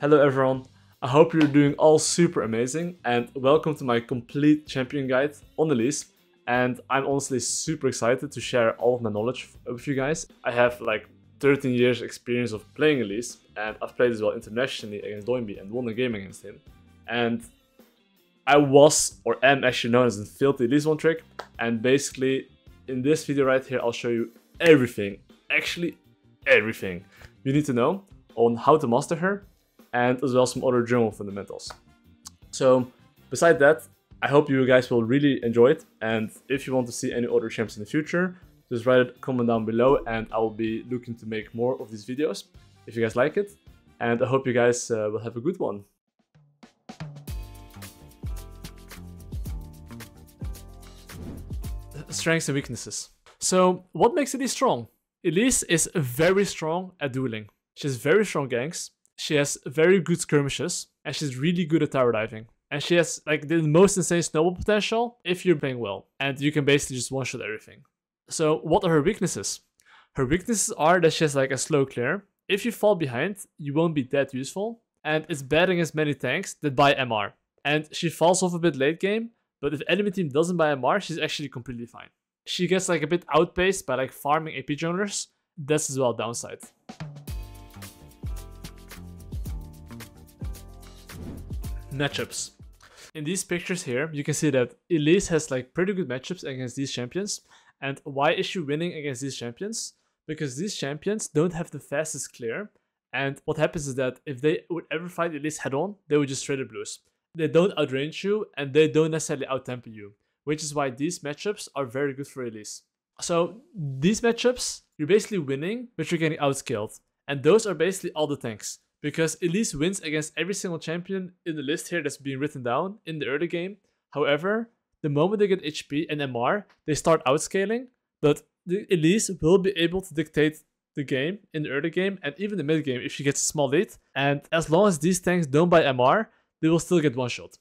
Hello everyone, I hope you're doing all super amazing and welcome to my complete champion guide on Elise. And I'm honestly super excited to share all of my knowledge with you guys. I have like 13 years experience of playing Elise and I've played as well internationally against Doinby and won a game against him. And I was or am actually known as the filthy Elise one trick, and basically in this video right here I'll show you everything, actually everything you need to know on how to master her, and as well some other general fundamentals. So beside that, I hope you guys will really enjoy it, and if you want to see any other champs in the future, just write a comment down below and I will be looking to make more of these videos if you guys like it, and I hope you guys will have a good one. Strengths and weaknesses. So what makes Elise strong? Elise is very strong at dueling. She has very strong ganks. She has very good skirmishes, and she's really good at tower diving. And she has like the most insane snowball potential if you're playing well, and you can basically just one-shot everything. So what are her weaknesses? Her weaknesses are that she has like a slow clear. If you fall behind, you won't be that useful, and it's bad against many tanks that buy MR. And she falls off a bit late game, but if enemy team doesn't buy MR, she's actually completely fine. She gets like a bit outpaced by like farming AP junglers. That's as well a downside. Matchups. In these pictures here, you can see that Elise has like pretty good matchups against these champions. And why is she winning against these champions? Because these champions don't have the fastest clear. And what happens is that if they would ever fight Elise head on, they would just straight up lose. They don't outrange you and they don't necessarily outtempo you, which is why these matchups are very good for Elise. So these matchups, you're basically winning, but you're getting outscaled. And those are basically all the tanks, because Elise wins against every single champion in the list here that's being written down in the early game. However, the moment they get HP and MR, they start outscaling, but the Elise will be able to dictate the game in the early game and even the mid game if she gets a small lead. And as long as these tanks don't buy MR, they will still get one shot.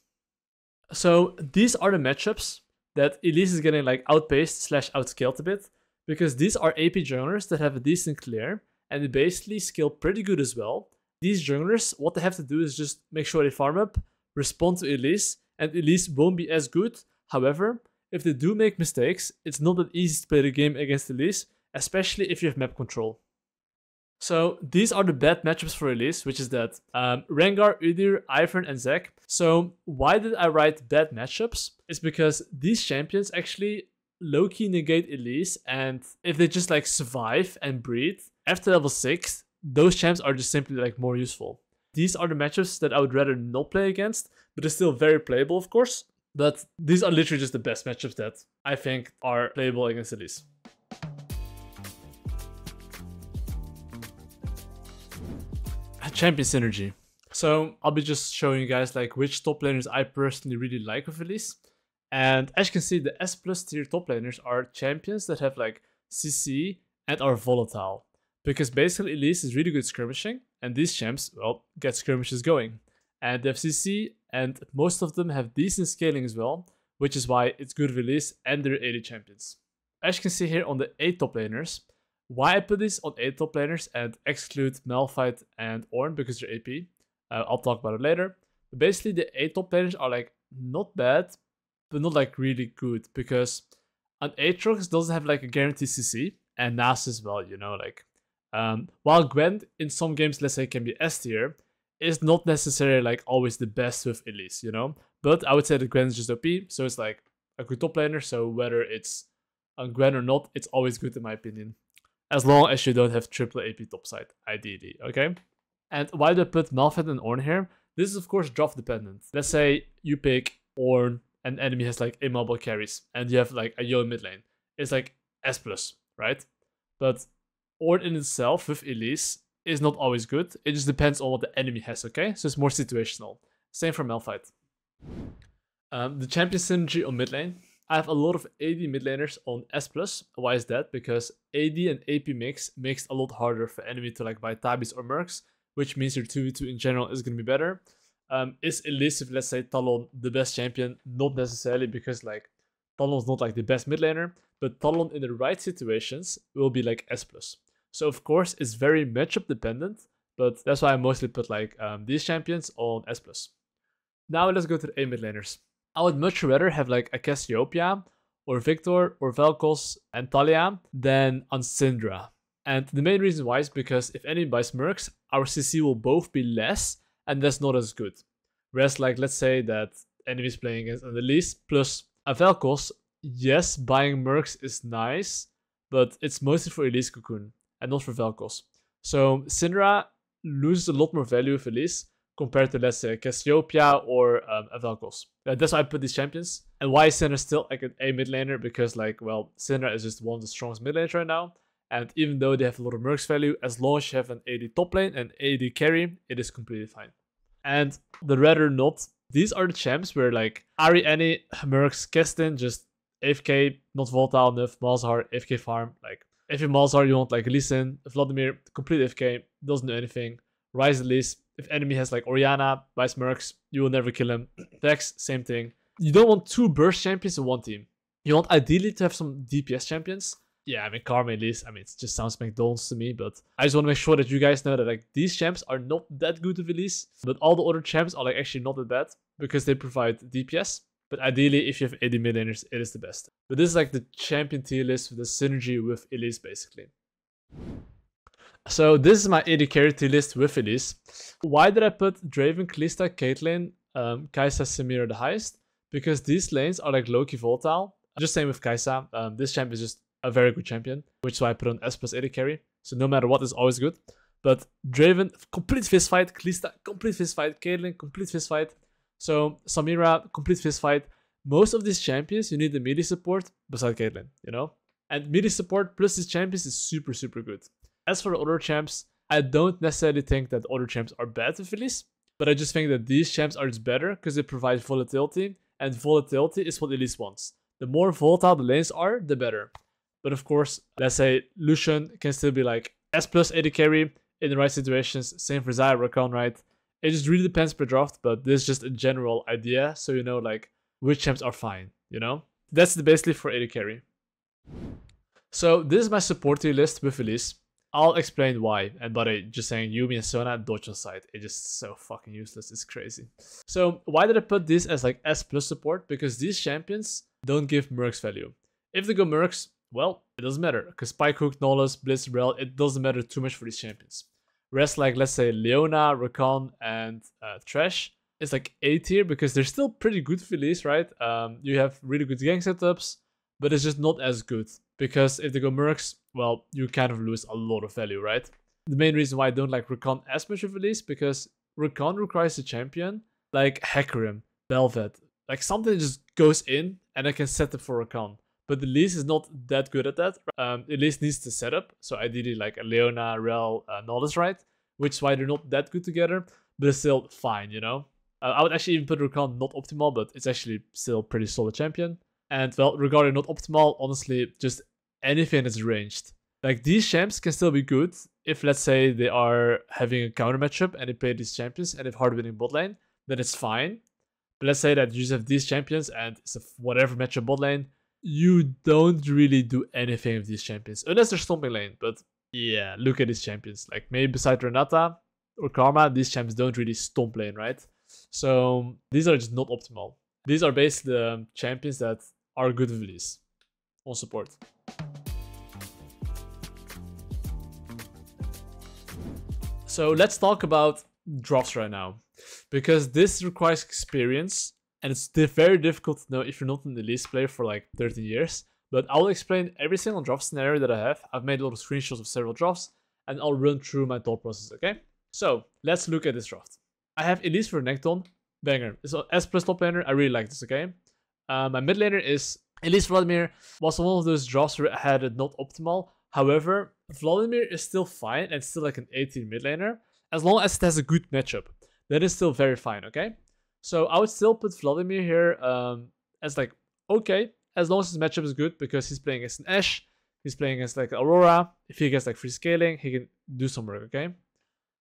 So these are the matchups that Elise is getting like outpaced / outscaled a bit, because these are AP junglers that have a decent clear and they basically scale pretty good as well. These junglers, what they have to do is just make sure they farm up, respond to Elise, and Elise won't be as good. However, if they do make mistakes, it's not that easy to play the game against Elise, especially if you have map control. So these are the bad matchups for Elise, which is that Rengar, Udyr, Ivern, and Zac. So why did I write bad matchups? It's because these champions actually low-key negate Elise, and if they just like survive and breathe, after level 6, those champs are just simply like more useful. These are the matchups that I would rather not play against, but they're still very playable, of course. But these are literally just the best matchups that I think are playable against Elise. Champion synergy. So I'll be just showing you guys like which top laners I personally really like with Elise. And as you can see, the S+ tier top laners are champions that have like CC and are volatile. Because basically Elise is really good skirmishing, and these champs, well, get skirmishes going. And they have CC, and most of them have decent scaling as well, which is why it's good for Elise and their AD champions. As you can see here on the 8 top laners, why I put this on 8 top laners and exclude Malphite and Ornn because they're AP, I'll talk about it later. But basically the 8 top laners are like not bad, but not like really good, because an Aatrox doesn't have like a guaranteed CC, and Nas as well, you know, like while Gwen in some games, let's say, can be S tier, is not necessarily like always the best with Elise, you know. But I would say that Gwen is just OP, so it's like a good top laner. So whether it's on Gwen or not, it's always good in my opinion, as long as you don't have triple AP topside, ideally, okay? And why do I put Malphite and Ornn here? This is of course draft dependent. Let's say you pick Ornn and enemy has like immobile carries, and you have like a Yo mid lane. It's like S+, right? But Ornn in itself with Elise is not always good. It just depends on what the enemy has, okay? So it's more situational. Same for Malphite. The champion synergy on mid lane. I have a lot of AD mid laners on S+. Why is that? Because AD and AP mix makes it a lot harder for enemy to like buy Tabis or Mercs, which means your 2v2 in general is going to be better. Is Elise, let's say, Talon the best champion? Not necessarily, because like Talon's not like the best mid laner, but Talon in the right situations will be like S+. So of course it's very matchup dependent, but that's why I mostly put like these champions on S+. Now let's go to the A mid laners. I would much rather have like a Cassiopeia or Victor or Vel'Koz and Talia than on Syndra. And the main reason why is because if enemy buys Mercs, our CC will both be less, and that's not as good. Whereas like let's say that enemies playing against an Elise plus a Vel'Koz, yes, buying Mercs is nice, but it's mostly for Elise Cocoon and not for Vel'Koz. So Syndra loses a lot more value with Elise compared to, let's say, Cassiopeia or a Vel'Koz. That's why I put these champions. And why is Syndra still like an A mid laner? Because like, well, Syndra is just one of the strongest mid laners right now. And even though they have a lot of Mercs value, as long as you have an AD top lane and AD carry, it is completely fine. And the rather not, these are the champs where like Ahri, Annie, Mercs, Kestin, just AFK, not volatile enough, Malzahar, AFK farm. Like if you Malzahar, you want like Lee Vladimir, complete AFK, doesn't do anything. Rise Elise, if enemy has like Orianna, buys Mercs, you will never kill him. Vex, same thing. You don't want 2 burst champions in one team. You want ideally to have some DPS champions. Yeah, I mean Karma Elise, I mean it just sounds McDonald's to me, but I just want to make sure that you guys know that like these champs are not that good with Elise, but all the other champs are like actually not that bad because they provide DPS. But ideally, if you have AD mid laners, it is the best. But this is like the champion tier list with the synergy with Elise basically. So this is my AD carry tier list with Elise. Why did I put Draven, Kalista, Caitlyn, Kai'Sa, Samira the highest? Because these lanes are like low-key volatile. Just same with Kai'Sa. This champ is just a very good champion, which is why I put on S+ AD carry. So no matter what, is always good. But Draven, complete fist fight. Kalista, complete fist fight. Caitlyn, complete fist fight. So Samira, complete fist fight. Most of these champions, you need the melee support beside Caitlyn, you know? And melee support plus these champions is super, super good. As for the other champs, I don't necessarily think that other champs are bad with Elise, but I just think that these champs are just better because they provide volatility, and volatility is what Elise wants. The more volatile the lanes are, the better. But of course, let's say Lucian can still be like S+ AD carry in the right situations, same for Xayah, Rakan, right? It just really depends per draft, but this is just a general idea, so you know like which champs are fine, you know? That's basically for AD carry. So this is my support tier list with Elise. I'll explain why, and by just saying Yuumi and Sona dodge on side. It's just so fucking useless, it's crazy. So why did I put this as like S+ support? Because these champions don't give Mercs value. If they go Mercs, well, it doesn't matter, because Spike Hook, Nolus, Blitz, Rel, it doesn't matter too much for these champions. Whereas like, let's say Leona, Rakan, and Thresh, it's like A tier, because they're still pretty good for Elise, right? You have really good gank setups, but it's just not as good. Because if they go Mercs, well, you kind of lose a lot of value, right? The main reason why I don't like Rakan as much of Elise, because Rakan requires a champion like Hecarim, Velvet, like something that just goes in and I can set up for Rakan. But Elise is not that good at that. Elise needs the setup, so ideally like a Leona, Rel, Nolus, right? Which is why they're not that good together, but it's still fine, you know? I would actually even put Rakan not optimal, but it's actually still a pretty solid champion. And well, regarding not optimal, honestly, just anything that's ranged. Like these champs can still be good if, let's say, they are having a counter matchup and they play these champions and if hard winning bot lane, then it's fine. But let's say that you just have these champions and it's a whatever matchup bot lane, you don't really do anything with these champions unless they're stomping lane. But yeah, look at these champions. Like maybe beside Renata or Karma, these champs don't really stomp lane, right? So these are just not optimal. These are basically the champions that are good with Elise on support. So let's talk about drops right now, because this requires experience and it's very difficult to know if you're not an Elise player for like 13 years. But I'll explain every single drop scenario that I have. I've made a lot of screenshots of several drops and I'll run through my thought process, okay? So let's look at this draft. I have Elise for Nekton, banger. So S+ top laner, I really like this, okay? My mid laner is Elise Vladimir. Was one of those drafts where I had it not optimal. However, Vladimir is still fine and still like an 18 mid laner. As long as it has a good matchup, that is still very fine, okay? So I would still put Vladimir here as like, okay, as long as his matchup is good, because he's playing against an Ashe, he's playing against like Aurora. If he gets like free scaling, he can do some work, okay?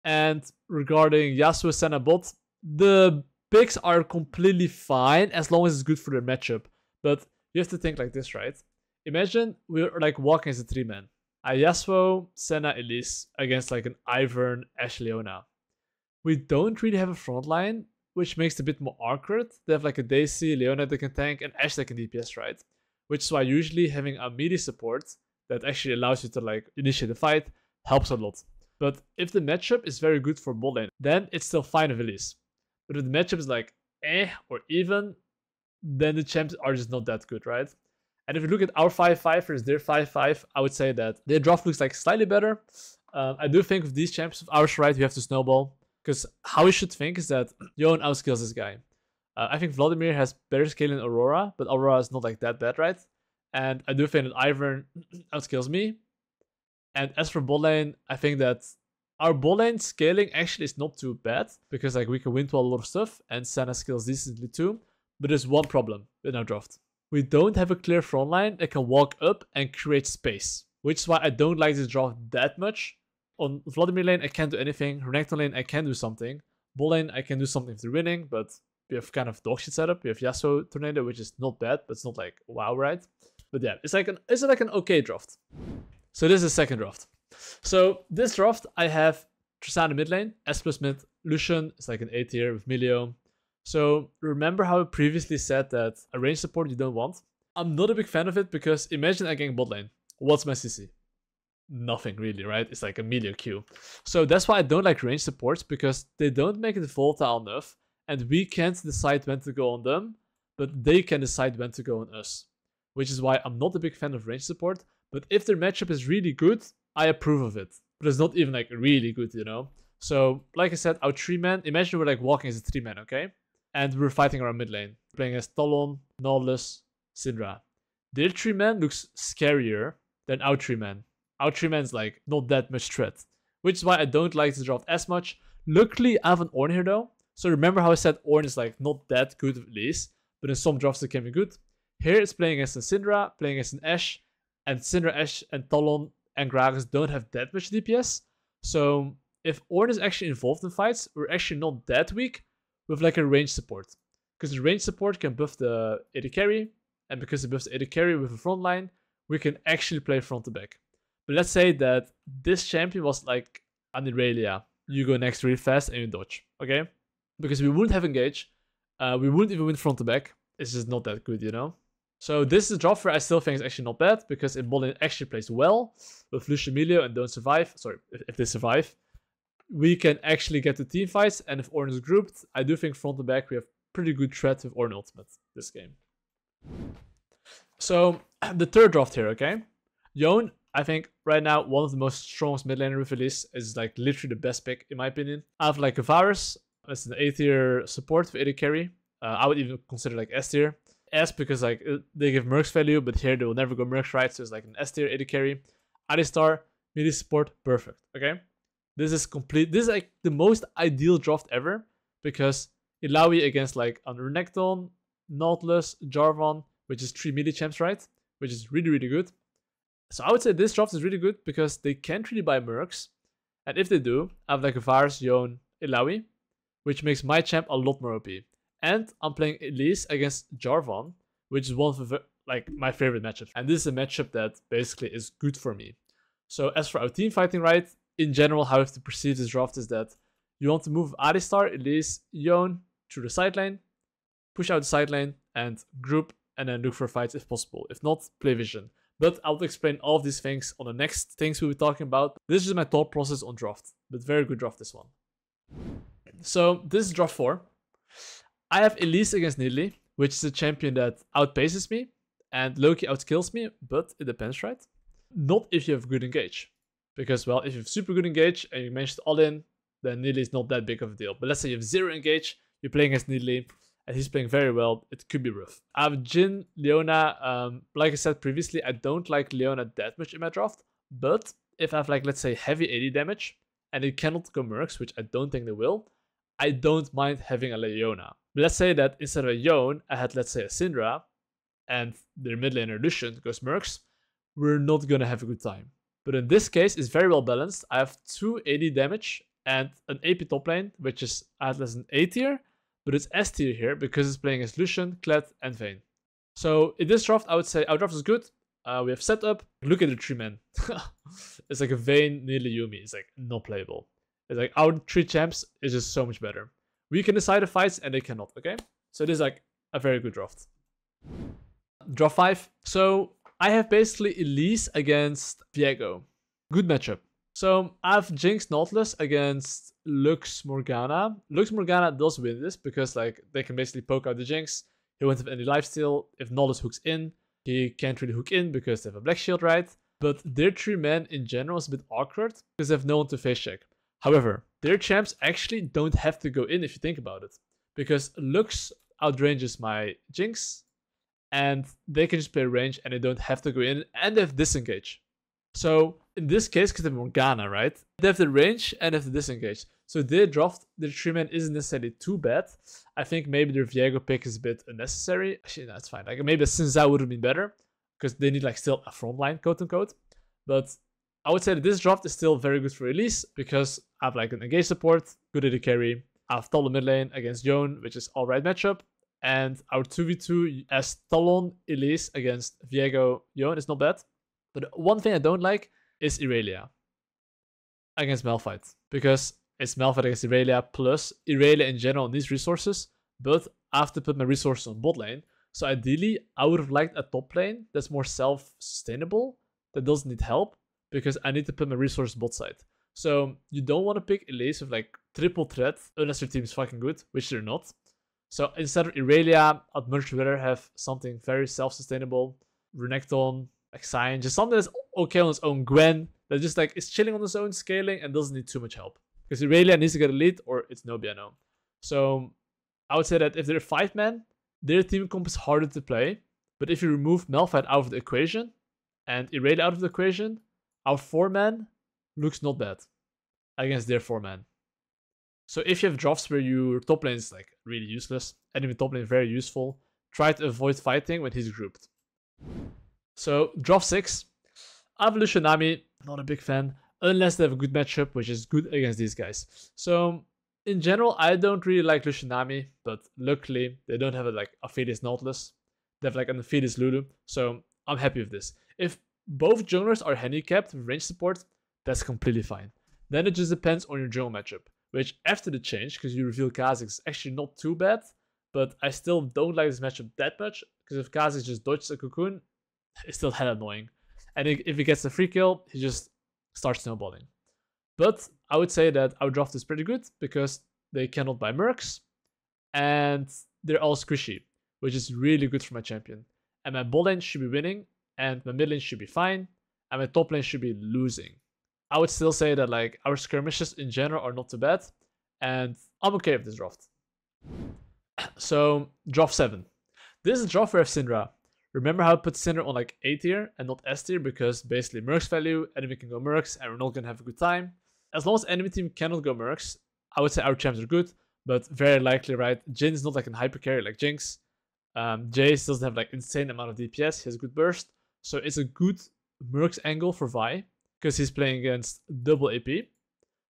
And regarding Yasuo, Senna bot, the picks are completely fine as long as it's good for their matchup. But you have to think like this, right? Imagine we're like walking as a 3-man. a Yasuo, Senna, Elise against like an Ivern, Ashe, Leona. We don't really have a front line, which makes it a bit more awkward. They have like a Daisy, Leona that can tank, and Ashe that can DPS, right? Which is why usually having a melee support that actually allows you to like initiate the fight helps a lot. But if the matchup is very good for bot lane, then it's still fine with Elise. But if the matchup is like or even, then the champs are just not that good, right? And if you look at our 5-5 versus their 5-5, I would say that their draft looks like slightly better. I do think with these champs of ours, right, we have to snowball. Because how we should think is that Yone outskills this guy. I think Vladimir has better skill than Aurora, but Aurora is not like that bad, right? And I do think that Ivern outskills me. And as for bot lane, I think that our bot lane scaling actually is not too bad, because like we can win to a lot of stuff, and Senna skills decently too. But there's one problem in our draft. We don't have a clear front line that can walk up and create space, which is why I don't like this draft that much. On Vladimir lane, I can't do anything. Renekton lane, I can do something. Bot lane, I can do something if they're winning, but we have kind of dog shit setup. We have Yasuo Tornado, which is not bad, but it's not like wow, right? But yeah, it's like an okay draft. So this is the second draft. So this draft, I have Tristana mid lane, S plus mid. Lucian is like an A tier with Milio. So remember how I previously said that a range support you don't want? I'm not a big fan of it because imagine I gank bot lane. What's my CC? Nothing really, right? It's like a melee Q. So that's why I don't like range supports, because they don't make it volatile enough, and we can't decide when to go on them, but they can decide when to go on us. Which is why I'm not a big fan of range support, but if their matchup is really good, I approve of it. But it's not even like really good, you know? So, like I said, our 3-man, imagine we're like walking as a 3-man, okay? And we're fighting around mid lane, playing as Talon, Nautilus, Syndra. Their 3-man looks scarier than our 3-man. Our 3-man is like not that much threat, which is why I don't like this draft as much. Luckily, I have an Ornn here though. So remember how I said Ornn is like not that good at least, but in some drafts it can be good. Here it's playing against a Syndra, playing against an Ashe, and Syndra, Ashe, and Talon and Gragas don't have that much DPS. So if Ornn is actually involved in fights, we're actually not that weak with like a range support. Because the range support can buff the AD carry, and because it buffs the AD carry with a front line, we can actually play front to back. But let's say that this champion was like an Irelia. You go next really fast and you dodge, okay? Because we wouldn't have engage. We wouldn't even win front to back. It's just not that good, you know? So this is a draft where I still think is actually not bad, because if bot lane actually plays well with Lucian Milio and don't survive, sorry, if they survive, we can actually get to team fights. And if Ornn is grouped, I do think front to back we have pretty good threat with Ornn ultimate this game. So the third draft here, okay? Yone, I think right now one of the most strongest mid laner with Elise, is like literally the best pick in my opinion. I have like a Varus as an A tier support with AD carry. I would even consider like S tier. S because like they give Mercs value, but here they will never go Mercs, right? So it's like an S tier AD carry. Alistar, melee support, perfect. Okay, this is complete. This is like the most ideal draft ever, because Illaoi against like a Renekton, Nautilus, Jarvan, which is 3 melee champs, right? Which is really, really good. So I would say this draft is really good because they can't really buy Mercs. And if they do, I have like a Varus, Yone, Illaoi, which makes my champ a lot more OP. And I'm playing Elise against Jarvan, which is one of the, like my favorite matchups. And this is a matchup that basically is good for me. So as for our team fighting, right, in general, how you have to perceive this draft is that you want to move Alistar, Elise, Yone through the side lane, push out the side lane, and group, and then look for fights if possible. If not, play vision. But I'll explain all of these things on the next things we'll be talking about. This is my thought process on draft, but very good draft, this one. So this is draft 4. I have Elise against Nidalee, which is a champion that outpaces me and low-key outkills me, but it depends, right? Not if you have good engage. Because, well, if you have super good engage and you manage to all-in, then Nidalee is not that big of a deal. But let's say you have 0 engage, you're playing against Nidalee, and he's playing very well, it could be rough. I have Jhin, Leona. Like I said previously, I don't like Leona that much in my draft, but if I have, like, let's say heavy AD damage, and they cannot go Mercs, which I don't think they will, I don't mind having a Leona. But let's say that instead of a Yone, I had, let's say, a Syndra, and their mid laner Lucian goes Mercs, we're not gonna have a good time. But in this case, it's very well balanced. I have 2 AD damage and an AP top lane, which is at least an A tier, but it's S tier here because it's playing as Lucian, Kled, and Vayne. So in this draft, I would say our draft is good. We have setup. Look at the 3-man. It's like a Vayne, nearly Yumi. It's like not playable. It's like our 3 champs is just so much better. We can decide the fights and they cannot, okay? So this is like a very good draft. Draft 5. So I have basically Elise against Viego. Good matchup. So I have Jinx Nautilus against Lux Morgana. Lux Morgana does win this because like they can basically poke out the Jinx. He won't have any lifesteal. If Nautilus hooks in, he can't really hook in because they have a black shield, right? But their 3-man in general is a bit awkward because they have no one to face check. However, their champs actually don't have to go in if you think about it. Because Lux outranges my Jinx, and they can just play range and they don't have to go in, and they have disengage. So in this case, because they have Morgana, right? They have the range and they have the disengage. So their draft, their 3-man isn't necessarily too bad. I think maybe their Viego pick is a bit unnecessary. Actually, no, it's fine. Like maybe a Sinzai would have been better because they need like still a frontline, quote unquote. But I would say that this draft is still very good for Elise because I have like an engage support, good at the carry. I have Talon mid lane against Yone, which is alright matchup. And our 2v2 as Talon, Elise against Viego, Yone is not bad. But one thing I don't like is Irelia against Malphite. Because it's Malphite against Irelia plus Irelia in general needs resources. But I have to put my resources on bot lane. So ideally, I would have liked a top lane that's more self-sustainable, that doesn't need help. Because I need to put my resources bot side. So you don't want to pick Elise with like triple threat unless your team is fucking good, which they're not. So instead of Irelia, I'd much rather have something very self-sustainable. Renekton, like Sion, just something that's okay on its own. Gwen, that just like is chilling on its own, scaling, and doesn't need too much help. Because Irelia needs to get a lead, or it's no BNO. So I would say that if they're a 5-man, their team comp is harder to play. But if you remove Malphite out of the equation, and Irelia out of the equation, our 4-man looks not bad against their 4-man. So if you have drafts where your top lane is like really useless, enemy top lane very useful, try to avoid fighting when he's grouped. So draft 6, I have Lucianami, not a big fan, unless they have a good matchup, which is good against these guys. So in general, I don't really like Lucianami, but luckily they don't have a, like Aphelios Nautilus. They have like an Aphelios Lulu, so I'm happy with this. If both junglers are handicapped with range support, that's completely fine. Then it just depends on your jungle matchup, which after the change, because you reveal Kha'Zix, is actually not too bad, but I still don't like this matchup that much, because if Kha'Zix just dodges a cocoon, it's still hella annoying. And if he gets a free kill, he just starts snowballing. But I would say that our draft is pretty good, because they cannot buy mercs, and they're all squishy, which is really good for my champion. And my bot lane should be winning, and my mid lane should be fine, and my top lane should be losing. I would still say that like our skirmishes in general are not too bad, and I'm okay with this draft. So draft 7. This is a draft where I have Syndra. Remember how I put Syndra on like A tier and not S tier, because basically mercs value, enemy can go mercs, and we're not gonna have a good time. As long as enemy team cannot go mercs, I would say our champs are good, but very likely, right? Jhin is not like a hyper carry like Jinx. Jace doesn't have like insane amount of DPS, he has a good burst, so it's a good mercs angle for Vi, because he's playing against double AP.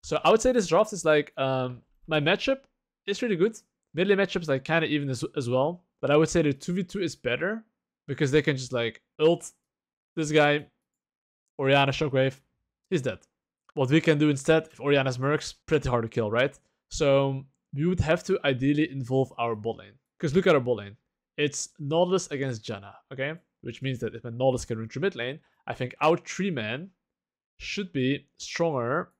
So I would say this draft is like, my matchup is really good. Mid lane matchup is like kind of even as well, but I would say the 2v2 is better, because they can just like ult this guy, Orianna Shockwave, he's dead. What we can do instead, if Orianna's mercs, pretty hard to kill, right? So we would have to ideally involve our bot lane. Because look at our bot lane. It's Nautilus against Janna, okay? Which means that if my Nautilus can run through mid lane, I think our 3-man should be stronger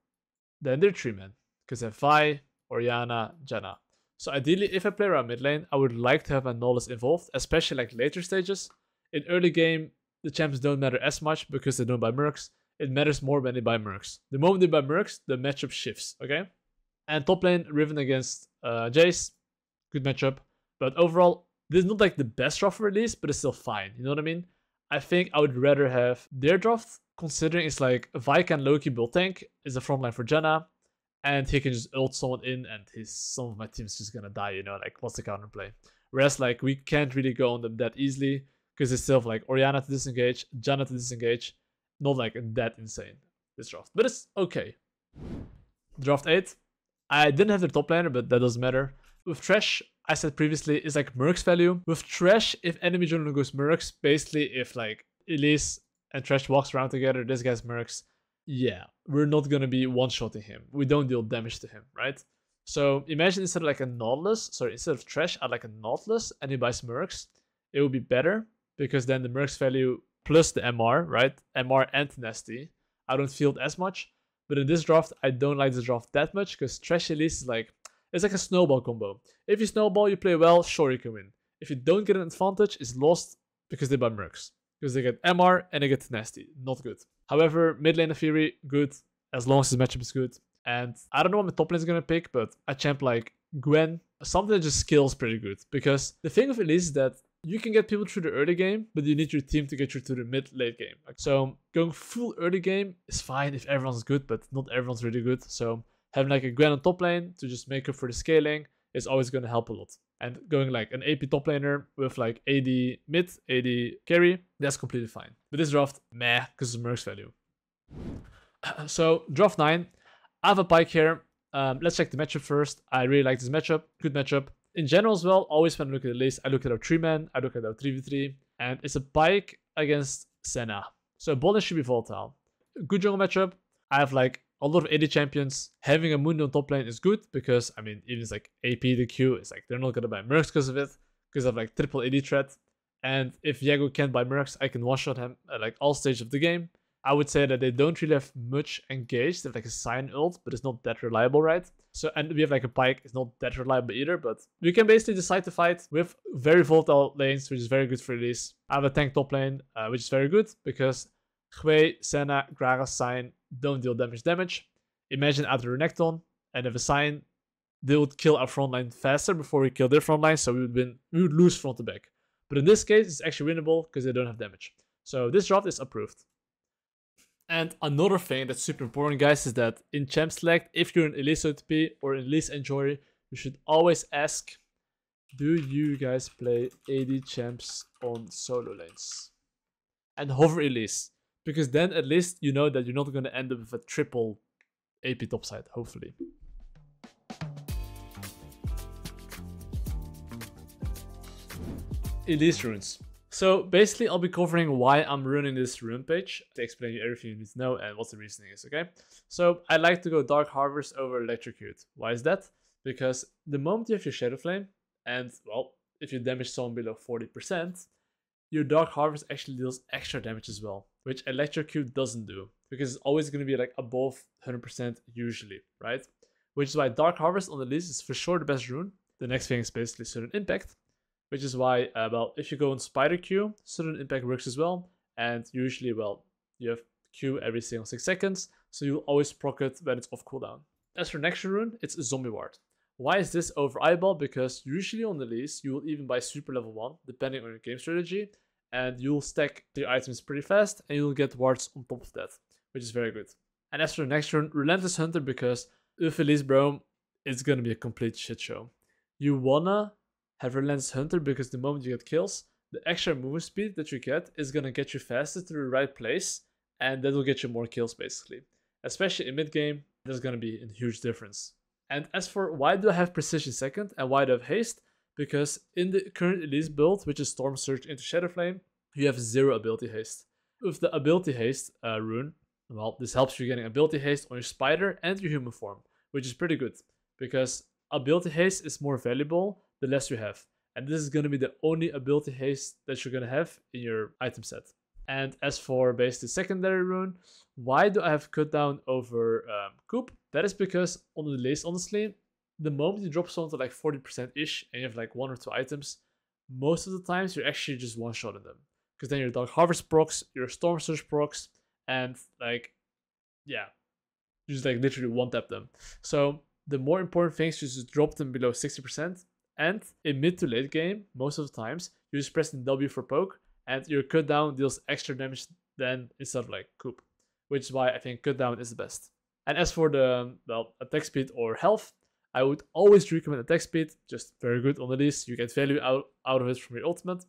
than their 3-man. Because they have Vi, Orianna, Janna. So ideally, if I play around mid lane, I would like to have my Nautilus involved, especially like later stages. In early game, the champs don't matter as much because they don't buy mercs. It matters more when they buy mercs. The moment they buy mercs, the matchup shifts, okay? And top lane, Riven against Jace, good matchup. But overall, this is not like the best draft for Release, but it's still fine, you know what I mean? I think I would rather have their draft, considering it's like Vi can Loki build tank, is a frontline for Janna, and he can just ult someone in, and some of my team's just gonna die, you know, like what's the counterplay? Whereas like we can't really go on them that easily, because it's still like Orianna to disengage, Janna to disengage, not like that insane, this draft. But it's okay. Draft 8. I didn't have the top laner, but that doesn't matter. With Thresh, I said previously, is like mercs value. With Thresh, if enemy jungler goes mercs, basically if like Elise and Trash walks around together, this guy's mercs, yeah, we're not gonna be one-shotting him. We don't deal damage to him, right? So imagine instead of like a Nautilus, sorry, instead of Trash, add like a Nautilus and he buys mercs, it would be better because then the mercs value plus the MR, right? MR and Nasty, I don't feel it as much. But in this draft, I don't like this draft that much because Trash Elise is like, it's like a snowball combo. If you snowball, you play well, sure you can win. If you don't get an advantage, it's lost because they buy mercs. Because they get MR and they get Nasty. Not good. However, mid lane of Fury, good. As long as his matchup is good. And I don't know what my top lane is going to pick, but a champ like Gwen, something that just scales pretty good. Because the thing with Elise is that you can get people through the early game, but you need your team to get you to the mid-late game. So going full early game is fine if everyone's good, but not everyone's really good. So having like a Gwen on top lane to just make up for the scaling is always going to help a lot. And going like an AP top laner with like AD mid, AD carry, that's completely fine. But this draft, meh, because of Merc's value. So draft 9, I have a Pyke here. Let's check the matchup first. I really like this matchup, good matchup. In general as well, always when I look at the list, I look at our 3-man, I look at our 3v3, and it's a Pyke against Senna. So bot should be volatile. Good jungle matchup. I have like a lot of AD champions. Having a Mundo on top lane is good because, I mean, even it's like AP the Q, it's like they're not gonna buy Mercs because of it, because of like triple AD threat. And if Viego can't buy Mercs, I can one-shot him at like all stages of the game. I would say that they don't really have much engaged. They have like a Sign ult, but it's not that reliable, right? So, and we have like a Pyke, it's not that reliable either, but we can basically decide to fight with very volatile lanes, which is very good for Elise. I have a tank top lane, which is very good because Hwei, Senna, Gragas, Sign don't deal damage. Imagine add a Renekton and have a Sign, they would kill our front line faster before we kill their front line, so we would win, we would lose front to back. But in this case, it's actually winnable because they don't have damage. So this draft is approved. And another thing that's super important, guys, is that in Champ Select, if you're an Elise OTP or an Elise enjoyer, you should always ask, do you guys play AD champs on solo lanes? And hover Elise, because then at least you know that you're not going to end up with a triple AP topside, hopefully. Elise runes. So basically, I'll be covering why I'm running this rune page to explain you everything you need to know and what the reasoning is, okay? So I like to go Dark Harvest over Electrocute. Why is that? Because the moment you have your Shadow Flame, and well, if you damage someone below 40%, your Dark Harvest actually deals extra damage as well, which Electrocute doesn't do, because it's always going to be like above 100% usually, right? Which is why Dark Harvest on the list is for sure the best rune. The next thing is basically Sudden Impact, which is why, well, if you go on Spider Q, Sudden Impact works as well. And usually, well, you have Q every single 6 seconds, so you'll always proc it when it's off cooldown. As for next rune, it's a Zombie Ward. Why is this over Eyeball? Because usually on the list, you will even buy Super Level 1, depending on your game strategy, and you'll stack your items pretty fast, and you'll get wards on top of that, which is very good. And as for the next rune, Relentless Hunter, because with Elise, bro, it's gonna be a complete shit show. You wanna have Relentless Hunter because the moment you get kills, the extra movement speed that you get is gonna get you faster to the right place, and that will get you more kills basically. Especially in mid game, there's gonna be a huge difference. And as for why do I have Precision second and why do I have Haste? Because in the current Elise build, which is Storm Surge into Shadow Flame, you have 0 ability haste. With the ability haste rune, well, this helps you getting ability haste on your spider and your human form, which is pretty good because ability haste is more valuable the less you have. And this is going to be the only ability haste that you're going to have in your item set. And as for basically secondary rune, why do I have cut down over Coop? That is because on the list, honestly, the moment you drop someone to like 40%-ish and you have like 1 or 2 items, most of the times you're actually just one-shotting them. Because then your Dark Harvest procs, your Storm Surge procs, and like, yeah, you just like literally one-tap them. So the more important things is just drop them below 60%. And in mid to late game, most of the times, you just press the W for poke, and your cut down deals extra damage than instead of like Coop. Which is why I think cut down is the best. And as for the, well, attack speed or health, I would always recommend attack speed, just very good on the list. You get value out of it from your ultimate.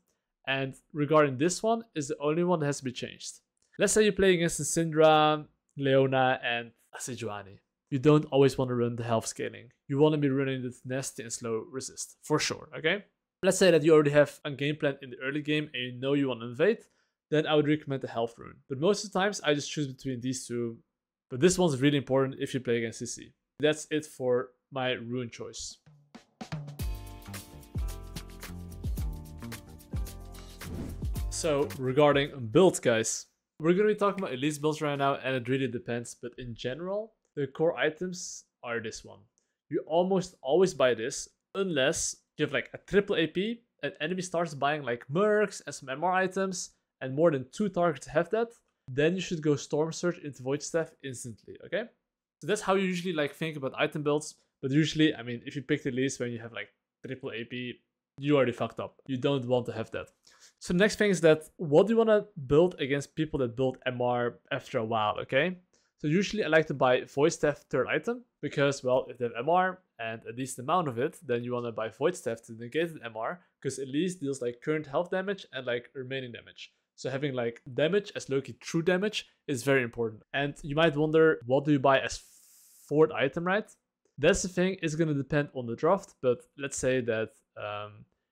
And regarding this one, is the only one that has to be changed. Let's say you're playing against Syndra, Leona, and Sejuani. You don't always want to run the health scaling. You want to be running the nasty and slow resist, for sure, okay? Let's say that you already have a game plan in the early game and you know you want to invade. then I would recommend the health rune. But most of the times I just choose between these two. But this one's really important if you play against CC. That's it for my rune choice. So regarding builds, guys, we're going to be talking about Elise builds right now, and it really depends. But in general, the core items are this one. You almost always buy this unless you have like a triple AP, an enemy starts buying like mercs and some MR items, and more than 2 targets have that. Then you should go Storm Surge into Void Staff instantly, okay? So that's how you usually like think about item builds. But usually, I mean, if you pick the Elise when you have like triple AP, you already fucked up. You don't want to have that. So the next thing is that what do you want to build against people that build MR after a while, okay? So usually I like to buy Void Staff third item because, well, if they have MR and a decent amount of it, then you want to buy Void Staff to negate the MR because Elise deals like current health damage and like remaining damage. So having like damage as low-key true damage is very important. And you might wonder, what do you buy as fourth item, right? That's the thing, it's going to depend on the draft, but let's say that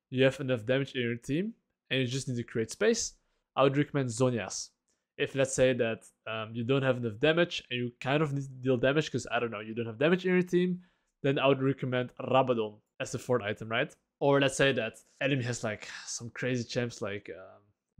you have enough damage in your team and you just need to create space. I would recommend Zhonya's. If let's say that you don't have enough damage and you kind of need to deal damage because, I don't know, you don't have damage in your team, then I would recommend Rabadon as the fourth item, right? Or let's say that enemy has like some crazy champs like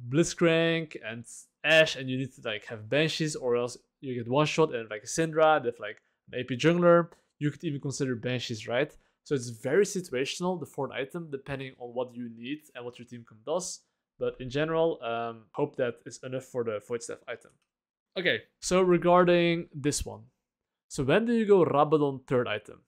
Blitzcrank and Ashe, and you need to like have Banshees, or else you get one shot and like a Syndra, they have like an AP jungler. You could even consider Banshees, right? So it's very situational, the fourth item, depending on what you need and what your team does. But in general, hope that is enough for the Void Staff item. Okay, so regarding this one. So when do you go Rabadon third item?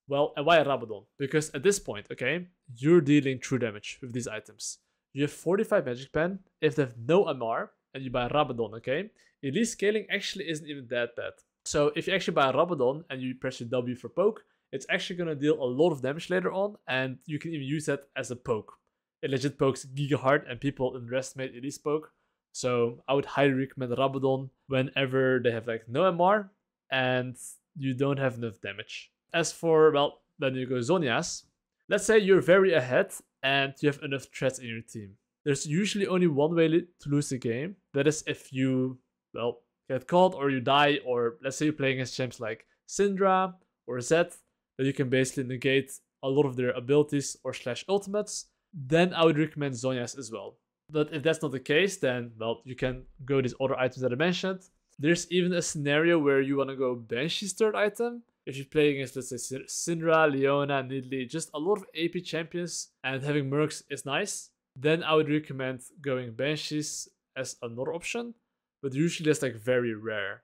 Well, and why Rabadon? Because at this point, okay, you're dealing true damage with these items. You have 45 Magic Pen. If they have no MR and you buy Rabadon, okay, Elise scaling actually isn't even that bad. So if you actually buy a Rabadon and you press your W for poke, it's actually going to deal a lot of damage later on, and you can even use that as a poke. It legit pokes giga hard, and people underestimate Elise poke. So I would highly recommend Rabadon whenever they have like no MR and you don't have enough damage. As for, well, then you go Zhonya's. Let's say you're very ahead and you have enough threats in your team. There's usually only one way to lose the game. That is if you, well, get caught or you die, or let's say you're playing against champs like Syndra or Zed, that you can basically negate a lot of their abilities or slash ultimates, then I would recommend Zhonya's as well. But if that's not the case, then, well, you can go these other items that I mentioned. There's even a scenario where you want to go Banshee's third item. If you're playing against, let's say, Syndra, Leona, Nidalee, just a lot of AP champions, and having Mercs is nice, then I would recommend going Banshees as another option. But usually that's like very rare.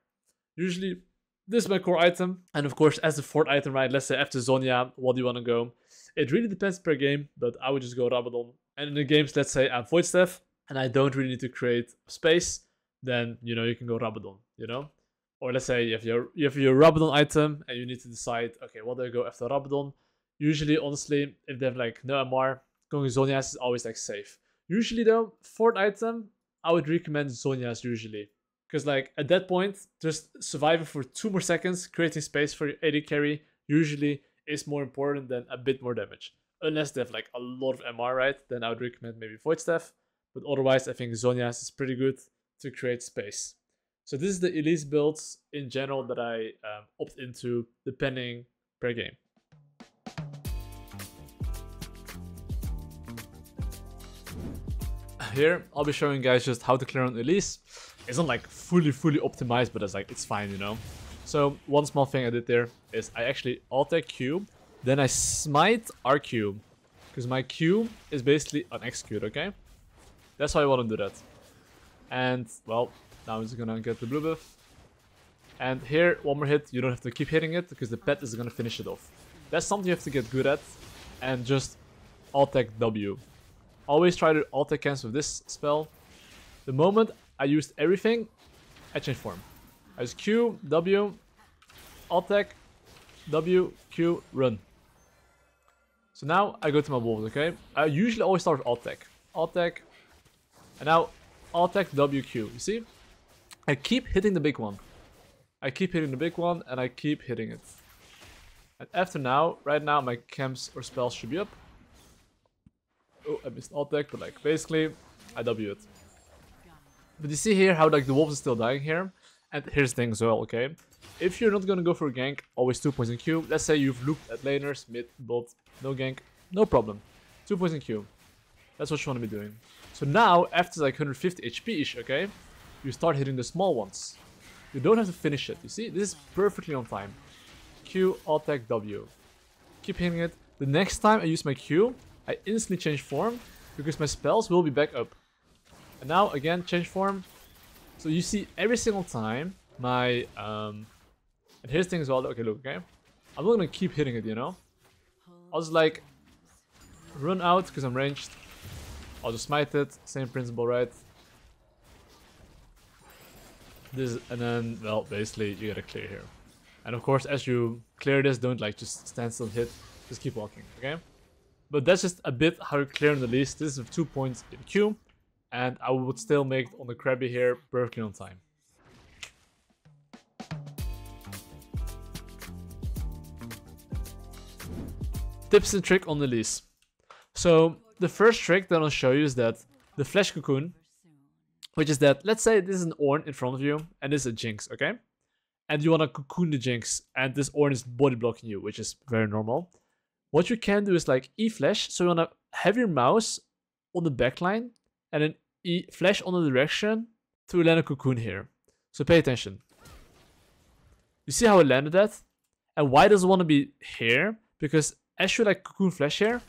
Usually this is my core item. And of course, as the fourth item, right, let's say after Zhonya, what do you want to go? It really depends per game, but I would just go Rabadon. And in the games, let's say I'm Void Staff and I don't really need to create space, then, you know, you can go Rabadon, you know? Or let's say you have your Rabadon item and you need to decide, okay, what do I go after Rabadon? Usually, honestly, if they have like no MR, going Zhonya's is always like safe. Usually though, fourth item, I would recommend Zhonya's usually. Because like at that point, just surviving for 2 more seconds, creating space for your AD carry, usually is more important than a bit more damage. Unless they have like a lot of MR, right? Then I would recommend maybe Void Staff. But otherwise, I think Zhonya's is pretty good to create space. So this is the Elise builds in general that I opt into depending per game. Here, I'll be showing you guys just how to clear on Elise. It's not like fully optimized, but it's fine, you know. So one small thing I did there is I actually alt-tag Q, then I smite RQ, because my Q is basically an execute, okay? That's how I want to do that. And, well, now I'm just gonna get the blue buff. And here, one more hit, you don't have to keep hitting it, because the pet is gonna finish it off. That's something you have to get good at, and just alt-tag W. Always try to alt-tag cancel with this spell. The moment I used everything, I change form. I use Q, W, alt-tag, W, Q, run. So now I go to my wolves, okay? I usually always start with alt-tag. Alt-tag, and now alt-tag, W, Q. You see? I keep hitting the big one. I keep hitting the big one, and I keep hitting it. And after now, right now, my camps or spells should be up. Oh, I missed alt-tag, but like, basically, I W it. But you see here how like the wolf is still dying here. And here's the thing as well, okay? If you're not gonna go for a gank, always 2 points in Q. Let's say you've looked at laners, mid, bot, no gank, no problem. 2 points in Q. That's what you want to be doing. So now, after like 150 HP-ish, okay? You start hitting the small ones. You don't have to finish it, you see? This is perfectly on time. Q, alt tag, W. Keep hitting it. The next time I use my Q, I instantly change form, because my spells will be back up. And now, again, change form. So you see, every single time, my, and here's the thing as well, okay, look, okay? I'm not gonna keep hitting it, you know? I'll just like, run out, because I'm ranged. I'll just smite it, same principle, right? This, and then, well, basically, you gotta clear here. And of course, as you clear this, don't like just stand still and hit, just keep walking, okay? But that's just a bit how you clear on the least. This is with 2 points in Q, and I would still make it on the Krabby here perfectly on time. Tips and trick on the Elise. So the first trick that I'll show you is that the flash cocoon, which is that, let's say this is an Ornn in front of you, and this is a Jinx, okay? And you want to cocoon the Jinx, and this Ornn is body blocking you, which is very normal. What you can do is like E-flash, so you want to have your mouse on the backline, and then E-flash on the direction to land a cocoon here. So pay attention. You see how I landed that? And why does it want to be here? Because as you like cocoon flash here,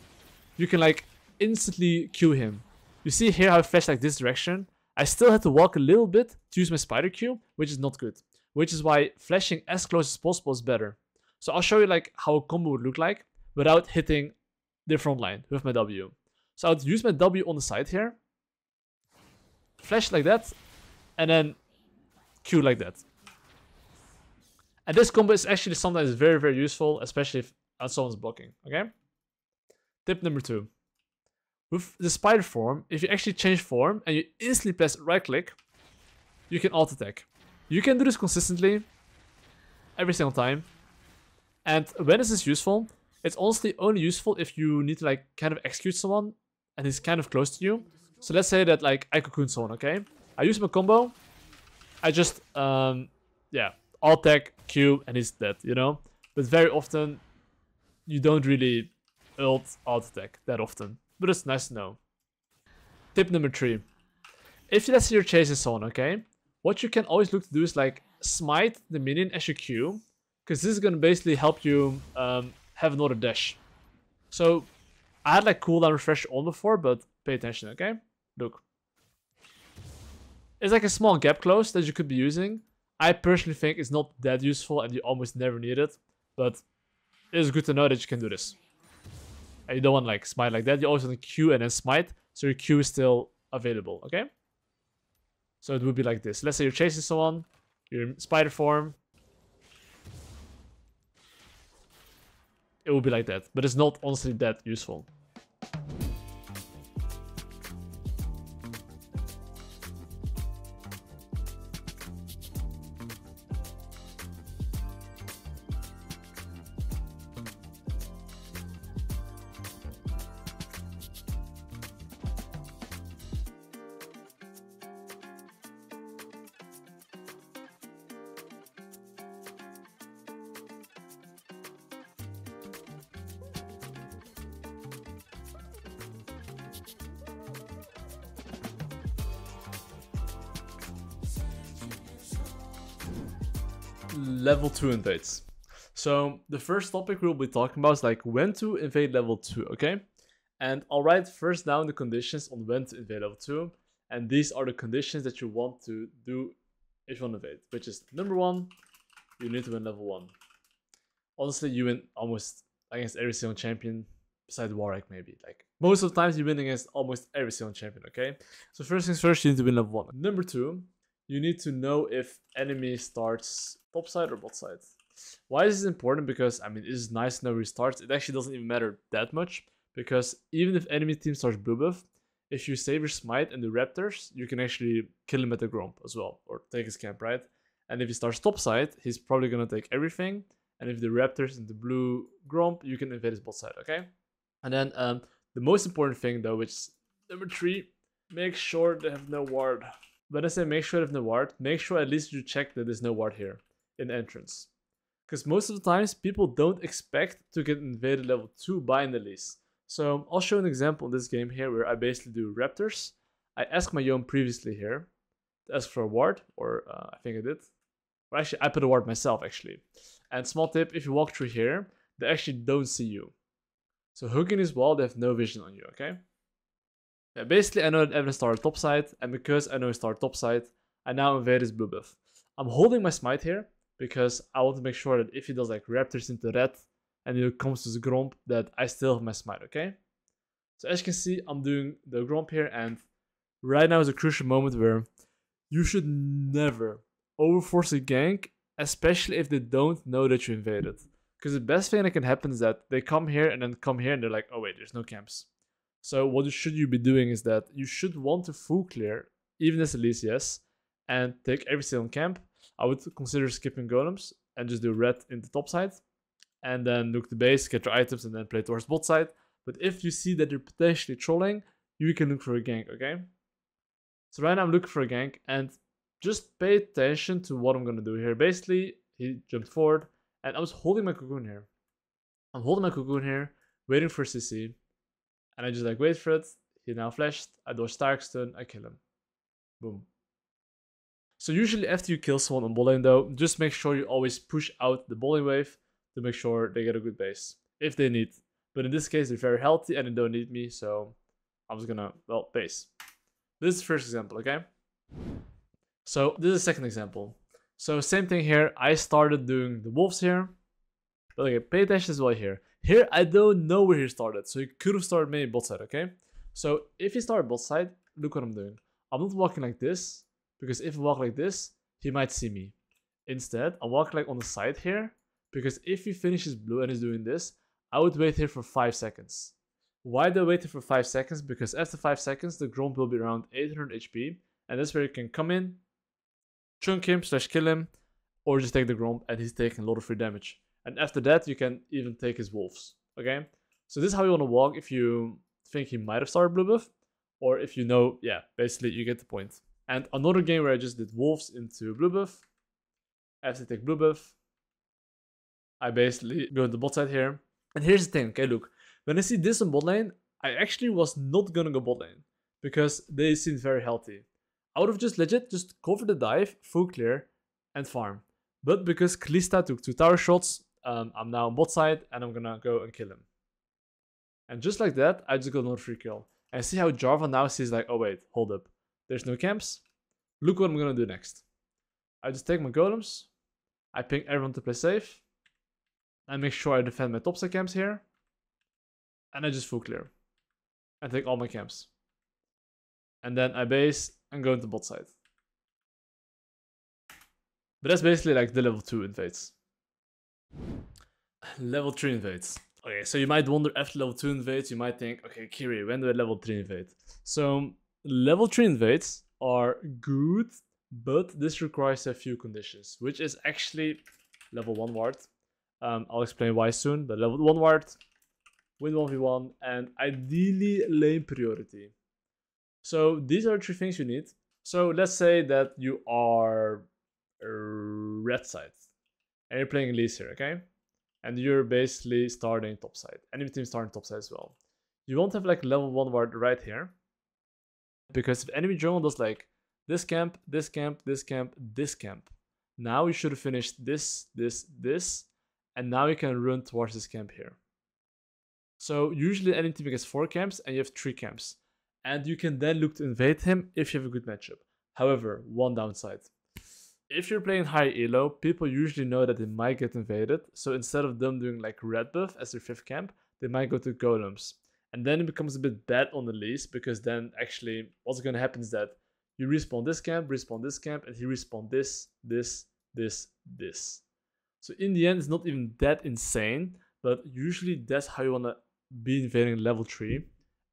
you can like instantly Q him. You see here how I flash like this direction? I still had to walk a little bit to use my spider Q, which is not good. Which is why flashing as close as possible is better. So I'll show you like how a combo would look like without hitting the front line with my W. So I would use my W on the side here, flash like that, and then Q like that. And this combo is actually sometimes very, very useful, especially if someone's blocking, okay? Tip number 2. With the spider form, if you actually change form and you instantly press right click, you can alt attack. You can do this consistently, every single time. And when is this useful? It's honestly only useful if you need to like kind of execute someone and he's kind of close to you. So let's say that like I cocoon someone, okay? I use my combo, I just, yeah, alt attack, Q, and he's dead, you know? But very often, you don't really alt attack that often. But it's nice to know. Tip number 3. If let's say you're chasing someone, okay? What you can always look to do is like smite the minion as you Q. Because this is going to basically help you have another dash. So I had like cooldown refresh on before, but pay attention, okay? Look. It's like a small gap close that you could be using. I personally think it's not that useful and you almost never need it. But it is good to know that you can do this. And you don't want like smite like that. You always want to Q and then smite. So your Q is still available, okay? So it would be like this. Let's say you're chasing someone. You're in spider form. It will be like that. But it's not honestly that useful. Level 2 invades. So the first topic we'll be talking about is like when to invade level 2, okay? And I'll write first down the conditions on when to invade level 2. And these are the conditions that you want to do if you want to invade. Which is number 1, you need to win level 1. Honestly, you win almost against every single champion besides Warwick maybe. Like most of the times you win against almost every single champion, okay? So first things first, you need to win level 1. Number 2, you need to know if enemy starts top side or bot side. Why is this important? Because, I mean, it is nice to know who he starts. It actually doesn't even matter that much. Because even if enemy team starts blue buff, if you save your smite and the raptors, you can actually kill him at the gromp as well. Or take his camp, right? And if he starts top side, he's probably going to take everything. And if the raptors and the blue gromp, you can invade his bot side, okay? And then the most important thing though, which is number 3, make sure they have no ward. when I say make sure there's no ward, make sure at least you check that there's no ward here in the entrance. Because most of the times, people don't expect to get invaded level 2 by an Elise. So I'll show an example in this game here where I basically do Raptors. I asked my Yone previously here to ask for a ward, or I think I did. Or actually, I put a ward myself, actually. And small tip, if you walk through here, they actually don't see you. So hooking this wall, they have no vision on you, okay? Yeah, basically, I know that Evan started topside, and because I know he started topside, I now invade his blue buff. I'm holding my smite here, because I want to make sure that if he does like Raptors into red, and he comes to the Gromp, that I still have my smite, okay? So as you can see, I'm doing the Gromp here, and right now is a crucial moment where you should never overforce a gank, especially if they don't know that you invaded. Because the best thing that can happen is that they come here and then come here and they're like, oh wait, there's no camps. So what should you be doing is that you should want to full clear, even as Elise, yes, and take every single camp. I would consider skipping golems and just do red in the top side. And then look the base, get your items, and then play towards bot side. But if you see that you're potentially trolling, you can look for a gank, okay? So right now I'm looking for a gank, and just pay attention to what I'm gonna do here. Basically, he jumped forward, and I was holding my cocoon here. I'm holding my cocoon here, waiting for CC, and I just like wait for it. He now flashed, I dodge Stark stun, I kill him. Boom. So usually after you kill someone on bot lane though, just make sure you always push out the bot lane wave to make sure they get a good base, if they need. But in this case, they're very healthy and they don't need me, so I'm just gonna, well, base. This is the first example, okay? So this is the second example. So same thing here, I started doing the wolves here. But okay, pay attention as well here. Here, I don't know where he started, so he could have started maybe bot side, okay? So if he started bot side, look what I'm doing. I'm not walking like this, because if I walk like this, he might see me. Instead, I walk like on the side here, because if he finishes blue and is doing this, I would wait here for 5 seconds. Why do I wait here for 5 seconds? Because after 5 seconds, the Gromp will be around 800 HP, and that's where you can come in, chunk him / kill him, or just take the Gromp, and he's taking a lot of free damage. And after that, you can even take his wolves, okay? So this is how you want to walk if you think he might have started blue buff, or if you know, yeah, basically you get the point. And another game where I just did wolves into blue buff. After I take blue buff, I basically go to the bot side here. And here's the thing, okay, look. When I see this on bot lane, I actually was not gonna go bot lane, because they seemed very healthy. I would have just legit just covered the dive, full clear, and farm. But because Kalista took 2 tower shots, I'm now on bot side, and I'm gonna go and kill him. And just like that, I just got another free kill. And see how Jarvan now sees like, oh wait, hold up. There's no camps. Look what I'm gonna do next. I just take my golems. I ping everyone to play safe. I make sure I defend my topside camps here. And I just full clear. And take all my camps. And then I base and go into bot side. But that's basically like the level 2 invades. Level 3 invades. Okay, so you might wonder after level 2 invades, you might think, okay, Kirei, when do I level 3 invade? So level 3 invades are good, but this requires a few conditions, which is actually level 1 ward. I'll explain why soon, but level 1 ward, win 1v1, and ideally lane priority. So these are 3 things you need. So let's say that you are red side, and you're playing Elise here, okay? And you're basically starting top side. Enemy team starting top side as well. You won't have like level 1 ward right here, because if enemy jungle does like this camp, this camp, this camp, this camp, now you should have finished this, and now you can run towards this camp here. So usually enemy team gets 4 camps and you have 3 camps. And you can then look to invade him if you have a good matchup. However, one downside. If you're playing high elo, people usually know that they might get invaded. So instead of them doing like red buff as their 5th camp, they might go to golems. And then it becomes a bit bad on Elise, because then actually what's going to happen is that you respawn this camp, and he respawn this. So in the end, it's not even that insane, but usually that's how you want to be invading level 3.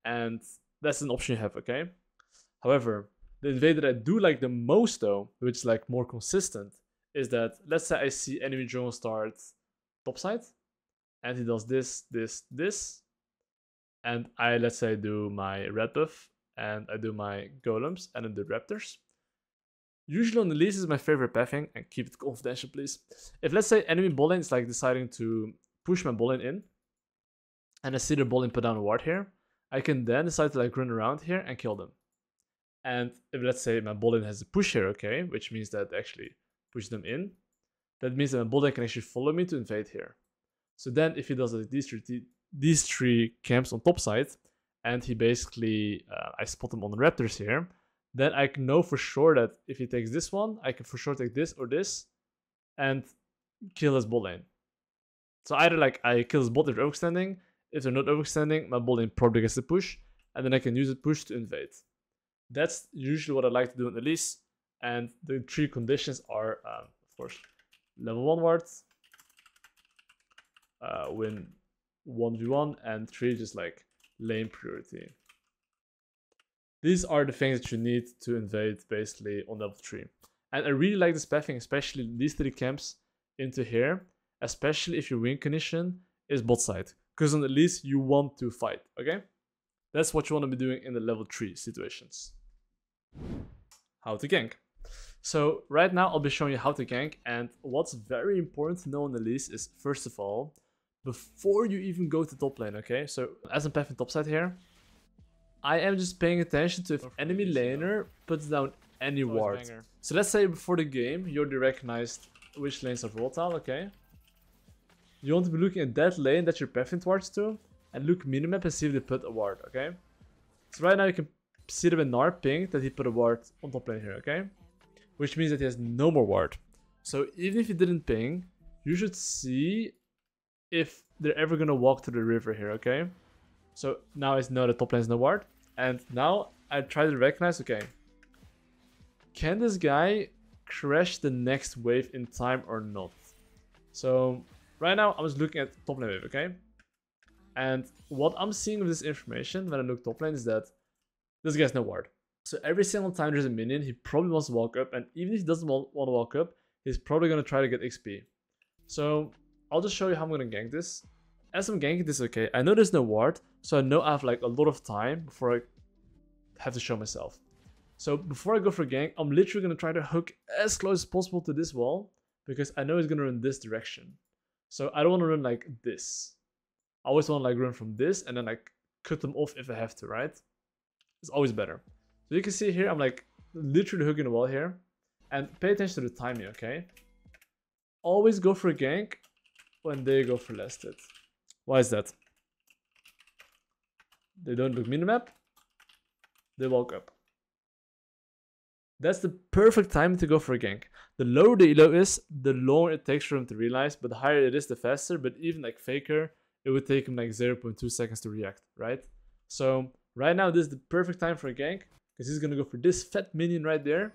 And that's an option you have, okay? However, the invade that I do like the most though, which is like more consistent, is that let's say I see enemy jungle start topside, and he does this, and I, let's say, do my red buff, and I do my golems, and then the raptors. Usually on Elise is my favorite pathing, and keep it confidential, please. If let's say enemy bot lane is like deciding to push my bot lane in, and I see their bot lane put down a ward here, I can then decide to like run around here and kill them. And if let's say my bot lane has a push here, okay, which means that actually push them in, that means that my bot lane can actually follow me to invade here. So then if he does like these three camps on top side, and he basically, I spot him on the raptors here, then I can know for sure that if he takes this one, I can for sure take this or this, and kill his bot lane. So either like I kill his bot if they're overextending, if they're not overextending, my bot lane probably gets the push, and then I can use the push to invade. That's usually what I like to do in Elise, and the three conditions are, of course, level 1 wards, win 1v1, and 3 just like lane priority. These are the things that you need to invade basically on level 3. And I really like this pathing, especially these 3 camps into here, especially if your win condition is bot side. Because on Elise you want to fight, okay? That's what you want to be doing in the level 3 situations. How to gank. So right now I'll be showing you how to gank, and what's very important to know on Elise is, first of all, before you even go to top lane, okay? So as I'm pathing top side here, I am just paying attention to if enemy laner puts down any ward. So let's say before the game you already recognized which lanes are volatile, okay? You want to be looking at that lane that you're pathing towards to, and look minimap and see if they put a ward, okay? So right now you can see the Benar ping that he put a ward on top lane here, okay? Which means that he has no more ward. So even if he didn't ping, you should see if they're ever gonna walk to the river here, okay? So now I know the top lane has no ward, and now I try to recognize, okay, can this guy crash the next wave in time or not? So right now I'm just looking at top lane wave, okay? And what I'm seeing with this information when I look top lane is that this guy has no ward. So every single time there's a minion, he probably wants to walk up, and even if he doesn't want to walk up, he's probably gonna try to get XP. So I'll just show you how I'm gonna gank this. As I'm ganking this, okay, I know there's no ward, so I know I have like a lot of time before I have to show myself. So before I go for gank, I'm literally gonna try to hook as close as possible to this wall, because I know he's gonna run this direction. So I don't want to run like this. I always want to like run from this and then like cut them off if I have to, right? It's always better. So you can see here, I'm like literally hooking the wall here, and pay attention to the timing, okay? Always go for a gank when they go for last hit. Why is that? They don't look minimap, they walk up. That's the perfect time to go for a gank. The lower the elo is, the longer it takes for him to realize, but the higher it is, the faster. But even like Faker, it would take him like 0.2 seconds to react, right? So right now this is the perfect time for a gank, because he's gonna go for this fat minion right there.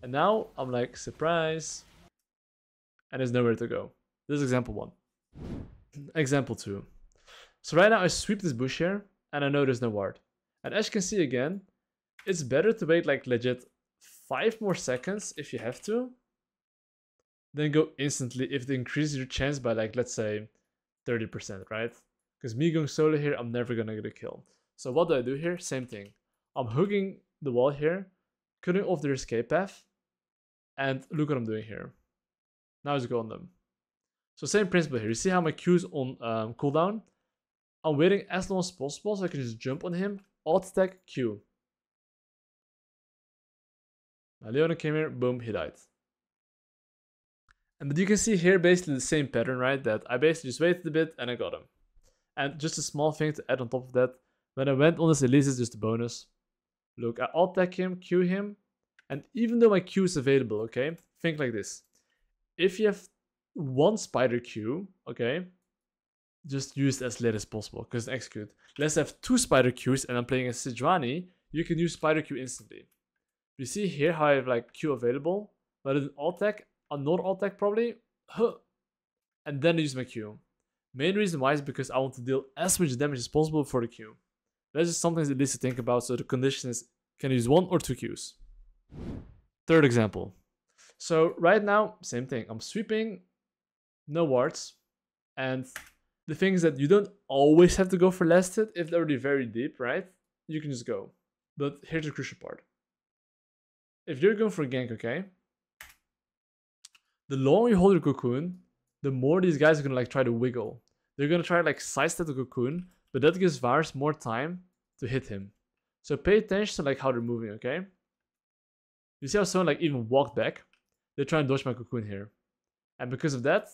And now I'm like, surprise. And there's nowhere to go. This is example 1. Example 2. So right now I sweep this bush here, and I know there's no ward. And as you can see again, it's better to wait like legit 5 more seconds if you have to, then go instantly if it increases your chance by like, let's say 30%, right? Because me going solo here, I'm never gonna get a kill. So what do I do here? Same thing. I'm hooking the wall here, cutting off their escape path, and look what I'm doing here. Now it's go on them. So same principle here. You see how my Q's on cooldown? I'm waiting as long as possible so I can just jump on him, alt attack, Q. Now Leona came here, boom, he died. And but you can see here basically the same pattern, right? That I basically just waited a bit and I got him. And just a small thing to add on top of that, when I went on this Elise, is just a bonus. Look, I alt attack him, Q him, and even though my Q is available, okay, think like this. If you have one spider Q, okay, just use it as late as possible, because execute. Let's have 2 spider Qs and I'm playing a Sejuani, you can use spider Q instantly. You see here how I have like Q available, but an alt attack, another alt attack probably, and then I use my Q. Main reason why is because I want to deal as much damage as possible for the Q. That's just something at least to think about, so the condition is, can I use 1 or 2 Qs? Third example. So right now, same thing, I'm sweeping, no wards, and the thing is that you don't always have to go for last hit if they're already very deep, right? You can just go. But here's the crucial part. if you're going for gank, okay, the longer you hold your cocoon, the more these guys are gonna like try to wiggle. They're gonna try to like sidestep the cocoon, but that gives Varus more time to hit him. So pay attention to like how they're moving, okay? You see how someone like even walked back? They're trying to dodge my cocoon here. And because of that,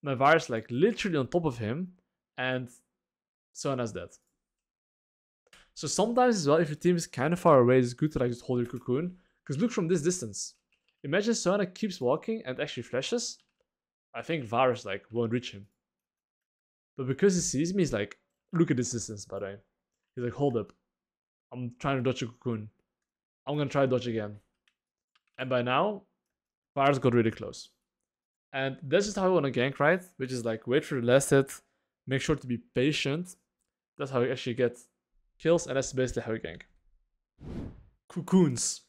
my Varus like literally on top of him, and someone has that. So sometimes as well, if your team is kind of far away, it's good to like just hold your cocoon. Because look from this distance. Imagine someone that keeps walking and actually flashes. I think Varus like won't reach him. But because he sees me, he's like, look at this distance, by the way. He's like, hold up. I'm trying to dodge a cocoon. I'm gonna try to dodge again. And by now, Varus got really close. And that's just how I want to gank, right? Which is like, wait for the last hit. Make sure to be patient. That's how you actually get kills, and that's basically how you gank. Cocoons.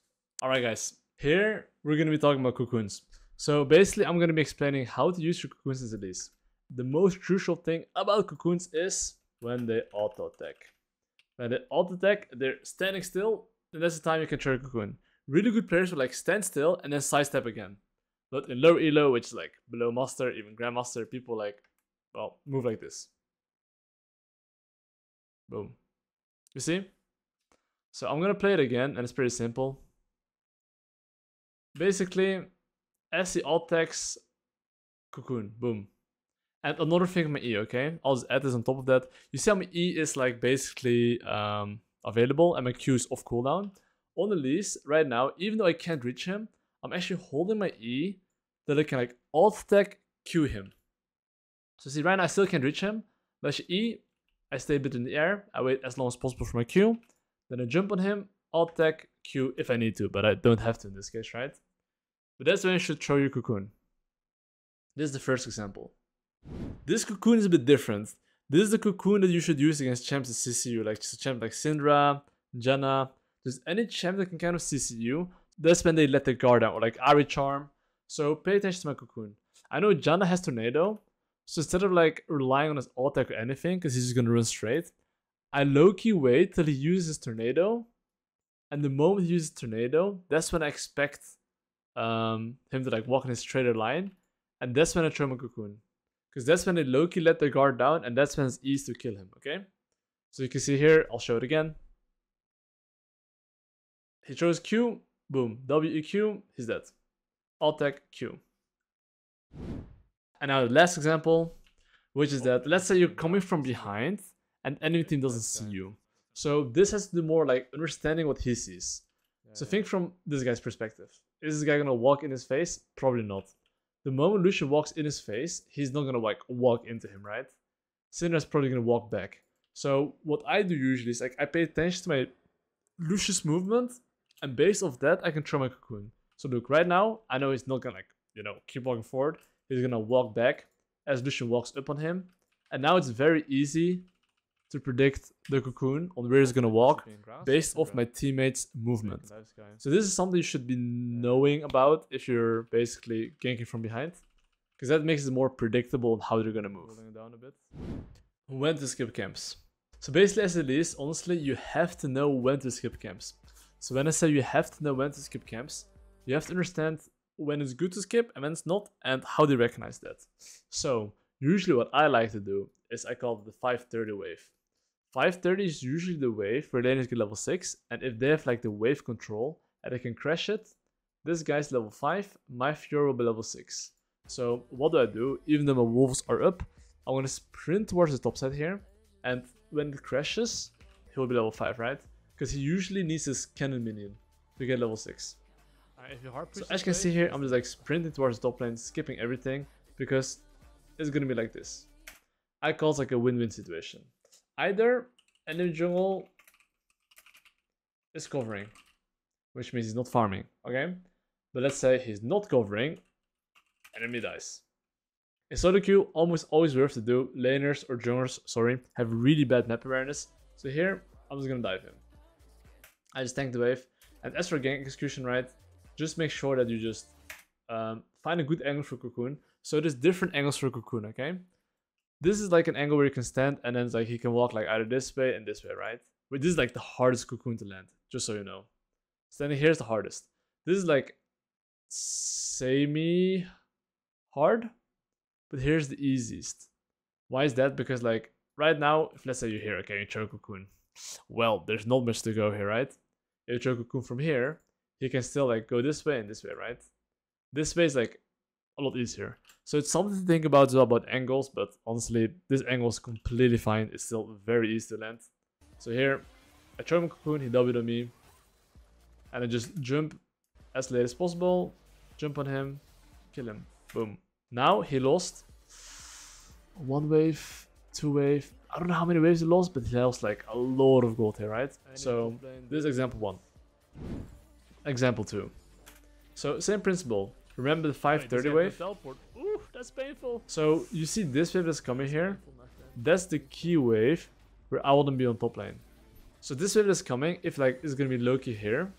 Alright guys, here we're going to be talking about cocoons. So basically I'm going to be explaining how to use your cocoons as Elise. The most crucial thing about cocoons is when they auto attack. When they auto attack, they're standing still, and that's the time you can trigger cocoon. Really good players will like stand still and then sidestep again. But in low elo, which is like below master, even grandmaster, people like, well, move like this. Boom. You see? So I'm gonna play it again, and it's pretty simple. Basically, as the alt attacks, cocoon, boom. And another thing with my E, okay? I'll just add this on top of that. You see how my E is like basically available, and my Q is off cooldown. On Elise, right now, even though I can't reach him, I'm actually holding my E that I can like alt attack Q him. So see, right now I still can't reach him, but as E, I stay a bit in the air, I wait as long as possible for my Q, then I jump on him, alt attack Q if I need to, but I don't have to in this case, right? But that's when you should throw your cocoon. This is the first example. This cocoon is a bit different. This is the cocoon that you should use against champs that CC you, like just a champ like Syndra, Janna, just any champ that can kind of CC you. That's when they let their guard down, or like Ari Charm. So pay attention to my cocoon. I know Janna has Tornado, so instead of like relying on his alt attack or anything, because he's just gonna run straight, I low-key wait till he uses his Tornado, and the moment he uses Tornado, that's when I expect him to like walk in his straighter line, and that's when I throw my cocoon. Because that's when they low-key let their guard down, and that's when it's easy to kill him, okay? So you can see here, I'll show it again. He throws Q, boom, WEQ, he's dead. Alt attack Q. And now the last example, which is that, let's say you're coming from behind, and enemy team doesn't see you. So this has to do more like understanding what he sees. So think from this guy's perspective. Is this guy gonna walk in his face? Probably not. The moment Lucian walks in his face, he's not gonna like walk into him, right? Syndra's probably gonna walk back. So what I do usually is like I pay attention to my Lucian's movement, and based off that I can throw my cocoon. So look, right now I know he's not gonna like, you know, keep walking forward. He's gonna walk back as Lucian walks up on him. And now it's very easy to predict the cocoon on where he's gonna walk based off my teammates' movement. So this is something you should be knowing about if you're basically ganking from behind, because that makes it more predictable on how they're gonna move. When to skip camps. So basically as Elise, honestly, you have to know when to skip camps. So when I say you have to know when to skip camps, you have to understand when it's good to skip and when it's not, and how they recognize that. So usually what I like to do is I call it the 530 wave. 530 is usually the wave where laners get level 6, and if they have like the wave control and they can crash it, this guy's level 5, my Fury will be level 6. So what do? Even though my wolves are up, I'm gonna sprint towards the top side here, and when it crashes, he will be level 5, right? Because he usually needs his cannon minion to get level 6. So as you can see here, I'm just like sprinting towards the top lane, skipping everything, because it's gonna be like this. I call it like a win-win situation. Either enemy jungle is covering, which means he's not farming, okay? But let's say he's not covering, enemy dies. In solo queue, almost always worth to do. Laners or junglers, sorry, have really bad map awareness. So here, I'm just gonna dive in. I just tank the wave. And as for gank execution, right, just make sure that you just find a good angle for cocoon. So there's different angles for cocoon, okay? This is like an angle where you can stand, and then it's like he can walk like either this way and this way, right? But this is like the hardest cocoon to land, just so you know. Standing here is the hardest. This is like semi hard, but here's the easiest. Why is that? Because like right now, if let's say you're here, okay, you throw Cocoon. Well, there's not much to go here, right? If you throw Cocoon from here, he can still like go this way and this way, right? This way is like a lot easier. So it's something to think about as well about angles, but honestly, this angle is completely fine. It's still very easy to land. So here, I throw him a Cocoon, he W'd on me, and I just jump as late as possible, jump on him, kill him, boom. Now he lost 1 wave, 2 wave, I don't know how many waves he lost, but he lost like a lot of gold here, right? So this is example 1. Example 2. So same principle. Remember the 530 wave? Ooh, that's painful. So you see this wave that's coming here? That's the key wave where I want to be on top lane. So this wave that's coming, if like it's gonna be Loki here,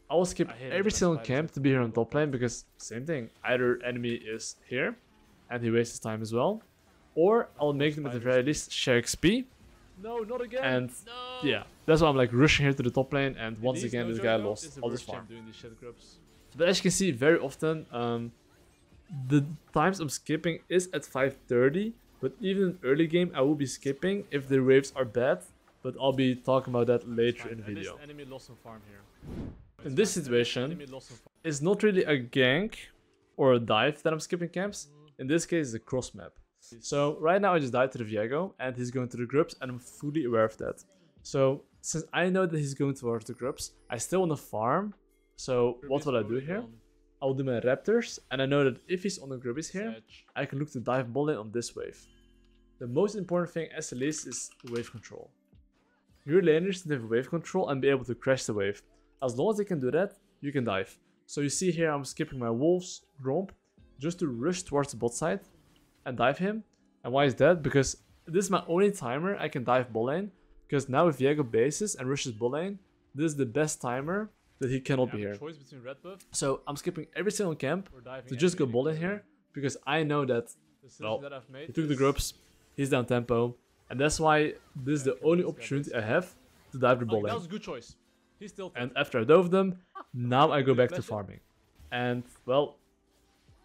I will skip every single camp to be here on top lane because same thing. Either enemy is here and he wastes his time as well, or I'll make them at the very least share XP. No, not again. And no. Yeah, that's why I'm like rushing here to the top lane, and once again this guy lost all this farm. But as you can see, very often the times I'm skipping is at 5:30, but even in early game I will be skipping if the waves are bad, but I'll be talking about that later in the video. Enemy lost some farm here. In this situation, it's not really a gank or a dive that I'm skipping camps. In this case, it's a cross map. So right now I just died to the Viego and he's going to the groups, and I'm fully aware of that. So since I know that he's going towards the groups, I still want to farm. So what will I do here? I'll do my raptors, and I know that if he's on the groupies here, I can look to dive ball in on this wave. The most important thing as Elise is wave control. Your laners need to have wave control and be able to crash the wave. As long as they can do that, you can dive. So you see here I'm skipping my wolves, Gromp, just to rush towards the bot side and dive him. And why is that? Because this is my only timer I can dive bot lane. Because now if Viego bases and rushes bot lane, this is the best timer that he cannot be here. Choice between red buff. So I'm skipping every single camp to just go bot lane here, because I know that, well, he took the groups, he's down tempo, and that's why this is the only opportunity I have to dive the bot lane. That was a good choice. He's still. And after I dove them, now I go back to farming. And well,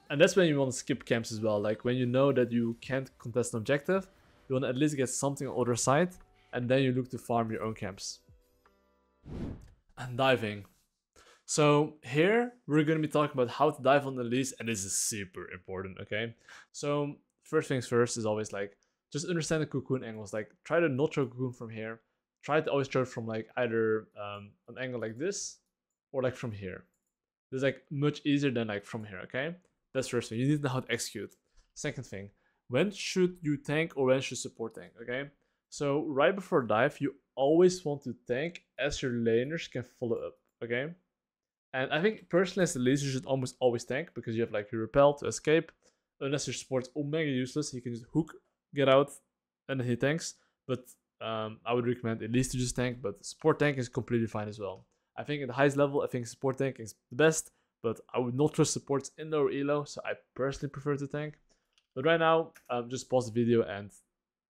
and that's when you want to skip camps as well. Like when you know that you can't contest an objective, you want to at least get something on the other side, and then you look to farm your own camps. And diving. So here we're going to be talking about how to dive on Elise, and this is super important, okay? So first things first is always like, just understand the cocoon angles. Like try to not throw cocoon from here. Try to always throw it from like either an angle like this or like from here. This is like much easier than like from here, okay? That's first thing. You need to know how to execute. Second thing, when should you tank or when should support tank, okay? So right before dive, you always want to tank as your laners can follow up, okay? And I think personally as the Elise, you should almost always tank because you have like your repel to escape. Unless your support's omega useless, he can just hook, get out, and then he tanks. But I would recommend Elise to just tank, but support tank is completely fine as well. I think at the highest level, I think support tank is the best, but I would not trust supports in lower elo, so I personally prefer to tank. But right now, just pause the video and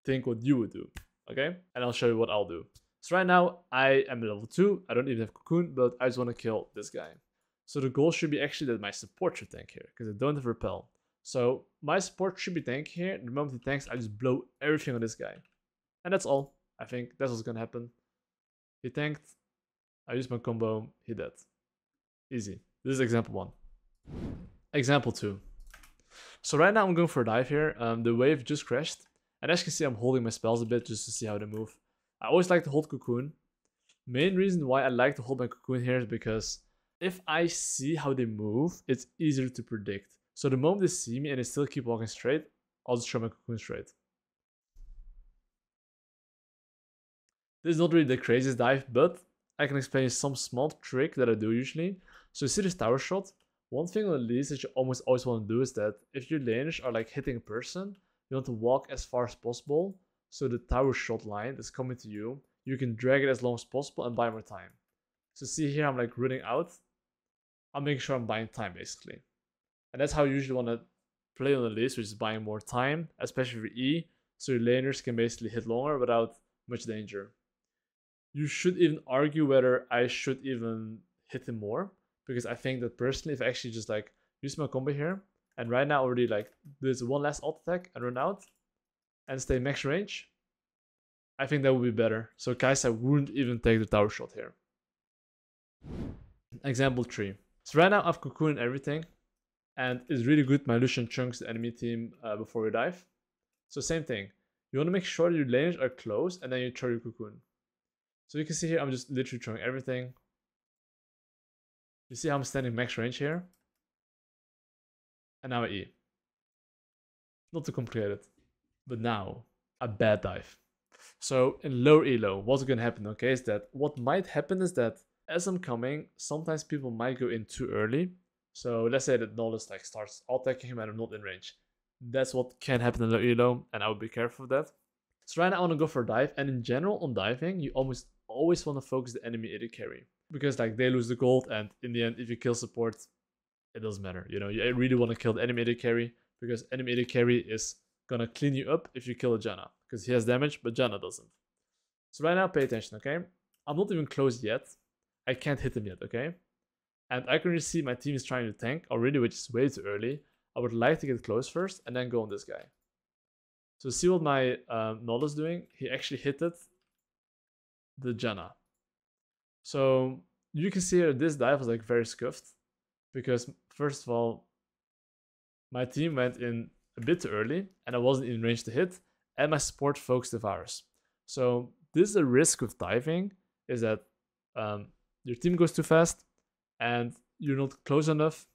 think what you would do, okay? And I'll show you what I'll do. So right now, I am at level 2, I don't even have Cocoon, but I just want to kill this guy. So the goal should be actually that my support should tank here, because I don't have repel. So my support should be tank here, and the moment he tanks, I just blow everything on this guy. And that's all. I think that's what's gonna happen. He tanked, I used my combo, he dead. Easy. This is example 1. Example 2. So right now I'm going for a dive here. The wave just crashed, and as you can see I'm holding my spells a bit just to see how they move. I always like to hold Cocoon. Main reason why I like to hold my Cocoon here is because if I see how they move, it's easier to predict. So the moment they see me and they still keep walking straight, I'll just throw my Cocoon straight. This is not really the craziest dive, but I can explain you some small trick that I do usually. So you see this tower shot. One thing on Elise that you almost always want to do is that if your laners are like hitting a person, you want to walk as far as possible. So the tower shot line is coming to you. You can drag it as long as possible and buy more time. So see here I'm like running out. I'm making sure I'm buying time basically. And that's how you usually want to play on Elise, which is buying more time, especially for E. So your laners can basically hit longer without much danger. You should even argue whether I should even hit him more, because I think that personally, if I actually just like use my combo here, and right now already like there's one last alt attack and run out, and stay max range, I think that would be better. So guys, I wouldn't even take the tower shot here. Example 3. So right now I've cocoon and everything, and it's really good my Lucian chunks the enemy team before you dive. So same thing. You want to make sure your laners are close, and then you throw your cocoon. So you can see here, I'm just literally throwing everything. You see how I'm standing max range here? And now I E. Not too complicated. But now, a bad dive. So in low elo, what's going to happen, okay, is that what might happen is that as I'm coming, sometimes people might go in too early. So let's say that Nolus like starts alt-attacking him and I'm not in range. That's what can happen in low elo, and I would be careful with that. So right now I want to go for a dive, and in general on diving, you almost always want to focus the enemy AD carry. Because like they lose the gold, and in the end, if you kill support, it doesn't matter. You know, you really want to kill the enemy AD carry, because enemy AD carry is gonna clean you up if you kill a Janna. Because he has damage, but Janna doesn't. So right now, pay attention, okay? I'm not even close yet. I can't hit him yet, okay? And I can really see my team is trying to tank already, which is way too early. I would like to get close first and then go on this guy. So see what my Null is doing? He actually hit the Janna. So you can see here this dive was like very scuffed, because first of all, my team went in a bit too early and I wasn't in range to hit, and my support focused the virus. So this is a risk with diving, is that your team goes too fast and you're not close enough,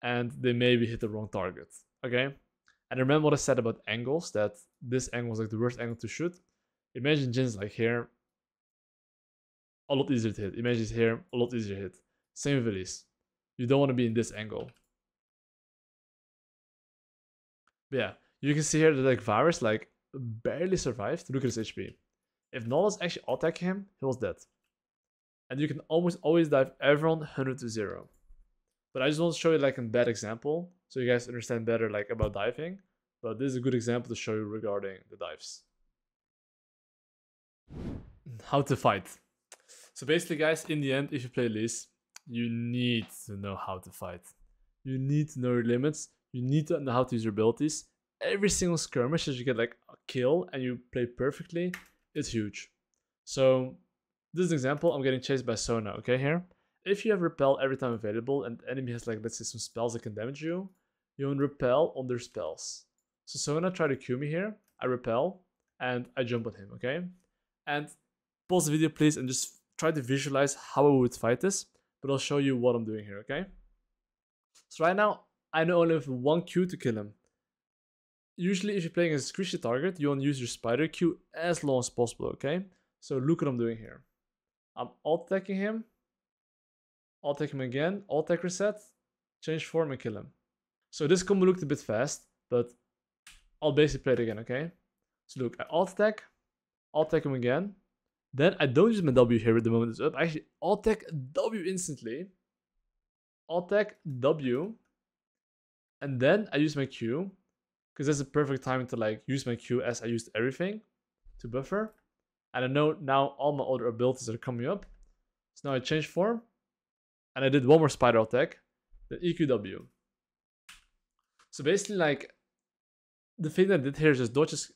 and they maybe hit the wrong target, okay? And remember what I said about angles, that this angle was like the worst angle to shoot. Imagine Jin's like here, a lot easier to hit. Imagine it's here, a lot easier to hit. Same with Elise. You don't want to be in this angle. But yeah, you can see here that like Varus like barely survived. Look at his HP. If Nolus actually attacked him, he was dead. And you can almost always dive everyone 100 to 0. But I just want to show you like a bad example, so you guys understand better like about diving. But this is a good example to show you regarding the dives. How to fight. So basically guys, in the end, if you play Elise, you need to know how to fight. You need to know your limits. You need to know how to use your abilities. Every single skirmish that you get like a kill and you play perfectly, it's huge. So this is an example. I'm getting chased by Sona, okay, here. If you have repel every time available and the enemy has like, let's say, some spells that can damage you, you want repel on their spells. So Sona tried to Q me here, I repel, and I jump on him, okay? And pause the video please and just try to visualize how I would fight this, but I'll show you what I'm doing here, okay? So right now, I know only have one Q to kill him. Usually if you're playing a squishy target, you want to use your spider Q as long as possible, okay? So look what I'm doing here. I'm alt-attacking him, alt-attack him again, alt-attack reset, change form and kill him. So this combo looked a bit fast, but I'll basically play it again, okay? So look, I alt-attack him again, then I don't use my W here at the moment it's up, I actually alt-attack W instantly, alt-attack W, and then I use my Q, because that's the perfect time to like use my Q as I used everything to buffer. And I know now all my other abilities are coming up. So now I change form, and I did one more spider attack, the EQW. So basically like, the thing that I did here is just dodges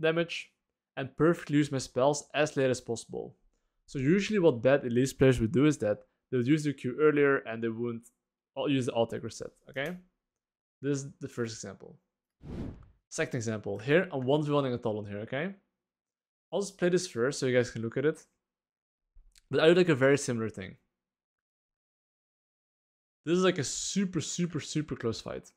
damage and perfectly use my spells as late as possible. So usually what bad Elise players would do is that they would use their Q earlier and they wouldn't use the alt-attack reset, okay? This is the first example. Second example, here I'm 1v1ing a Talon here, okay? I'll just play this first so you guys can look at it. But I do like a very similar thing. This is like a super close fight.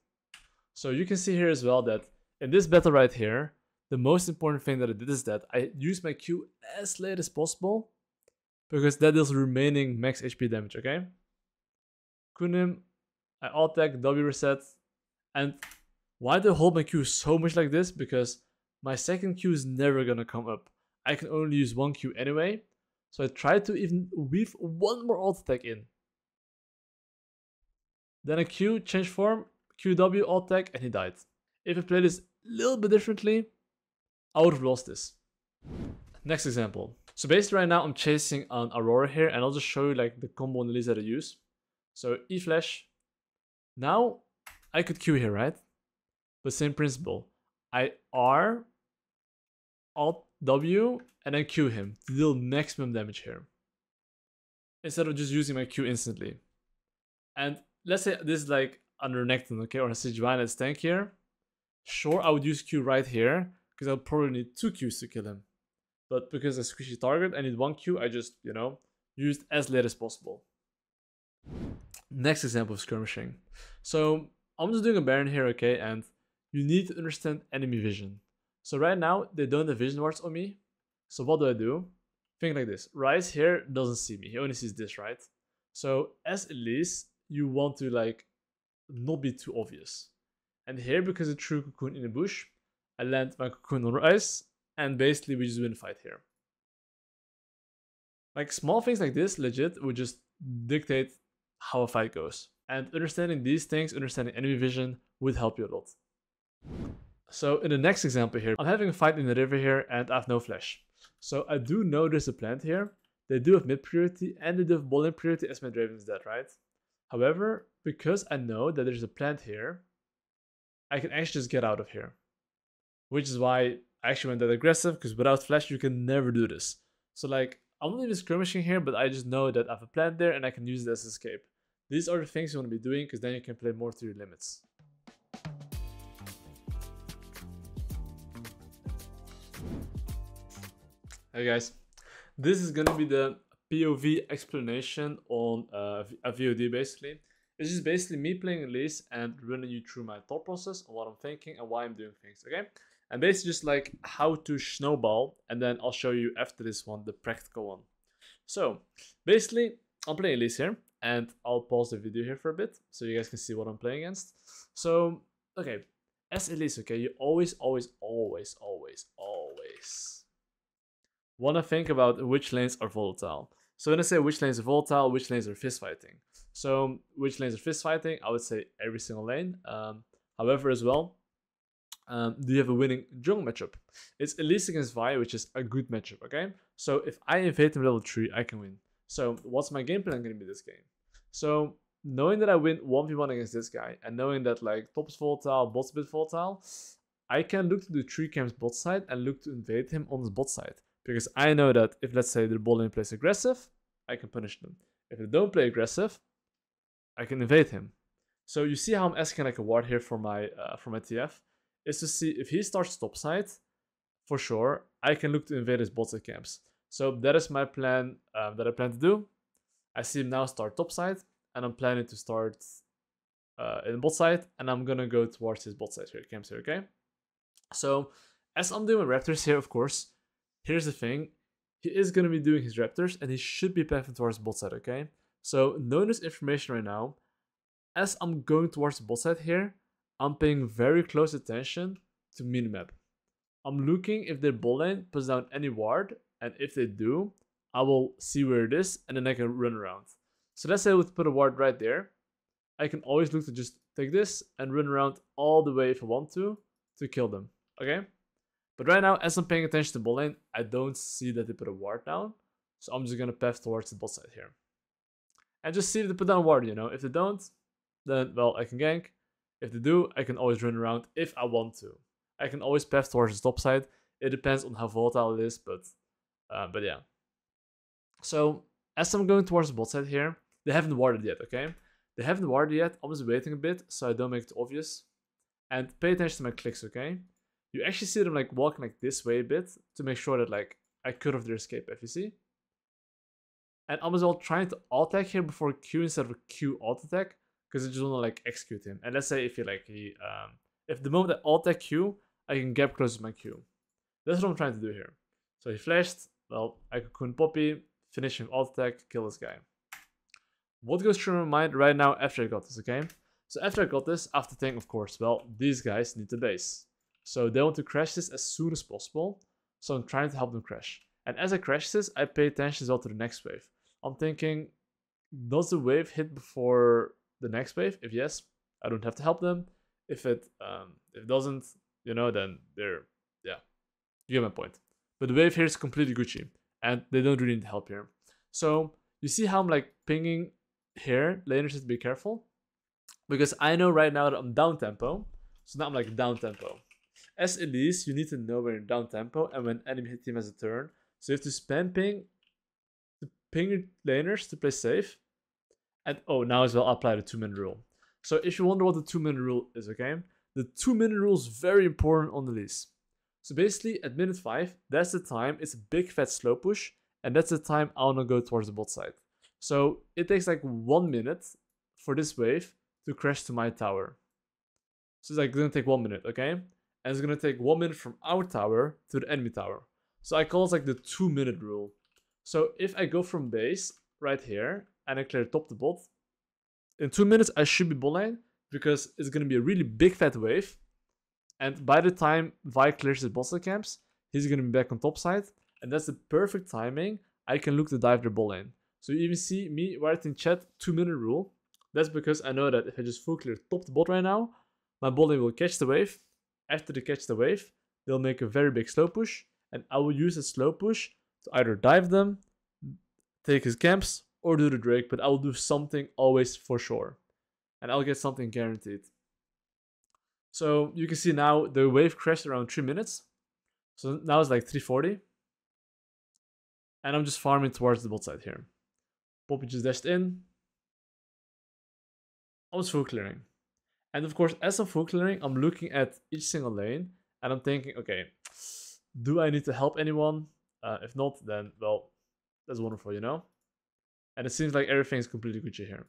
So you can see here as well that in this battle right here, the most important thing that I did is that I used my Q as late as possible, because that is remaining max HP damage, okay? Kunim, I alt-attack, W reset, and why do I hold my Q so much like this? Because my second Q is never gonna come up. I can only use one Q anyway, so I try to even weave one more alt-attack in. Then a Q, change form, QW, alt-attack, and he died. If I played this a little bit differently, I would have lost this. Next example. So basically right now I'm chasing an Aurora here, and I'll just show you like the combo and Elise that I use. So E flash. Now I could Q here, right? But same principle. I R, Alt W, and then Q him to deal maximum damage here. Instead of just using my Q instantly. And let's say this is like under Necton, okay, or a Sejuani's tank here. Sure, I would use Q right here, because I'll probably need 2 Qs to kill him. But because a squishy target, I need 1 Q, I just, used as late as possible. Next example of skirmishing. So I'm just doing a Baron here, okay, and you need to understand enemy vision. So right now, they don't have vision wards on me. So what do? Think like this. Ryze here doesn't see me. He only sees this, right? So as Elise, you want to like not be too obvious. And here, because it threw Cocoon in the bush, I land my Cocoon on Ryze, and basically we just win the fight here. Like small things like this, legit, would just dictate how a fight goes. And understanding these things, understanding enemy vision, would help you a lot. So in the next example here, I'm having a fight in the river here and I have no flash. So I do know there's a plant here. They do have mid priority and they do have bot lane priority as my Draven is dead, right? However, because I know that there's a plant here, I can actually just get out of here. Which is why I actually went that aggressive, because without flash you can never do this. So like, I'm not even skirmishing here, but I just know that I have a plant there and I can use it as escape. These are the things you want to be doing, because then you can play more to your limits. Hey guys, this is gonna be the POV explanation on a VOD basically. It's just basically me playing Elise and running you through my thought process on what I'm thinking and why I'm doing things, okay? And basically just like how to snowball, and then I'll show you after this one the practical one. So basically I'm playing Elise here, and I'll pause the video here for a bit so you guys can see what I'm playing against. So okay, as Elise, okay, you always want to think about which lanes are volatile. So when I say which lanes are volatile, which lanes are fist fighting. So which lanes are fist fighting, I would say every single lane. However, as well, do you have a winning jungle matchup? It's Elise against Vi, which is a good matchup, okay? So if I invade him level 3, I can win. So what's my game plan going to be this game? So knowing that I win 1v1 against this guy, and knowing that like top is volatile, bot's a bit volatile, I can look to the 3 camps bot side and look to invade him on his bot side. Because I know that if, let's say, the bot lane plays aggressive, I can punish them. If they don't play aggressive, I can invade him. So you see how I'm asking like a ward here for my TF, is to see if he starts top side, for sure, I can look to invade his bot side camps. So that is my plan that I plan to do. I see him now start top side, and I'm planning to start in bot side, and I'm gonna go towards his bot side here, camps here, okay? So as I'm doing Raptors here, of course, here's the thing, he is going to be doing his Raptors and he should be pathing towards bot side, okay? So knowing this information right now, as I'm going towards the bot side here, I'm paying very close attention to minimap. I'm looking if their bot lane puts down any ward, and if they do, I will see where it is and then I can run around. So let's say I would put a ward right there. I can always look to just take this and run around all the way if I want to kill them, okay? But right now, as I'm paying attention to bot lane, I don't see that they put a ward down. So I'm just going to path towards the bot side here. And just see if they put down a ward, you know. If they don't, then, well, I can gank. If they do, I can always run around if I want to. I can always path towards the top side. It depends on how volatile it is, but yeah. So, as I'm going towards the bot side here, they haven't warded yet, okay? They haven't warded yet. I'm just waiting a bit so I don't make it obvious. And pay attention to my clicks, okay? You actually see them like walking like this way a bit to make sure that like I cut off their escape path, you see? And I'm as well trying to alt attack here before Q instead of Q alt attack, because I just want to like execute him. And let's say if if the moment I alt attack Q, I can gap close with my Q. That's what I'm trying to do here. So he flashed, well, I cocoon Poppy, finish him alt attack, kill this guy. What goes through my mind right now after I got this, okay? So after I got this, I have to think, of course, well, these guys need the base. So they want to crash this as soon as possible. So I'm trying to help them crash. And as I crash this, I pay attention as well to the next wave. I'm thinking, does the wave hit before the next wave? If yes, I don't have to help them. If it doesn't, you know, then they're, yeah, you get my point. But the wave here is completely Gucci, and they don't really need help here. So you see how I'm like pinging here, laners have to be careful. Because I know right now that I'm down tempo. So now I'm like down tempo. As Elise, you need to know when you're down tempo and when enemy team has a turn. So you have to spam ping to ping your laners to play safe. And oh, now as well apply the 2-minute rule. So if you wonder what the 2-minute rule is, okay? The 2-minute rule is very important on Elise. So basically at minute 5, that's the time it's a big fat slow push. And that's the time I want to go towards the bot side. So it takes like 1 minute for this wave to crash to my tower. So it's like gonna take 1 minute, okay? And it's gonna take 1 minute from our tower to the enemy tower. So I call it like the 2-minute rule. So if I go from base right here and I clear top to bot, in 2 minutes I should be bot lane because it's gonna be a really big fat wave. And by the time Vi clears his bot side camps, he's gonna be back on top side. And that's the perfect timing. I can look to dive their bot lane. So you even see me write in chat 2-minute rule. That's because I know that if I just full clear top to bot right now, my bot lane will catch the wave. After they catch the wave, they'll make a very big slow push. And I will use the slow push to either dive them, take his camps, or do the Drake. But I will do something always for sure. And I'll get something guaranteed. So you can see now the wave crashed around 3 minutes. So now it's like 340. And I'm just farming towards the bot side here. Poppy just dashed in. I was full clearing. And of course, as I'm full clearing, I'm looking at each single lane. And I'm thinking, okay, do I need to help anyone? If not, then, well, that's wonderful, you know? And it seems like everything's completely Gucci here.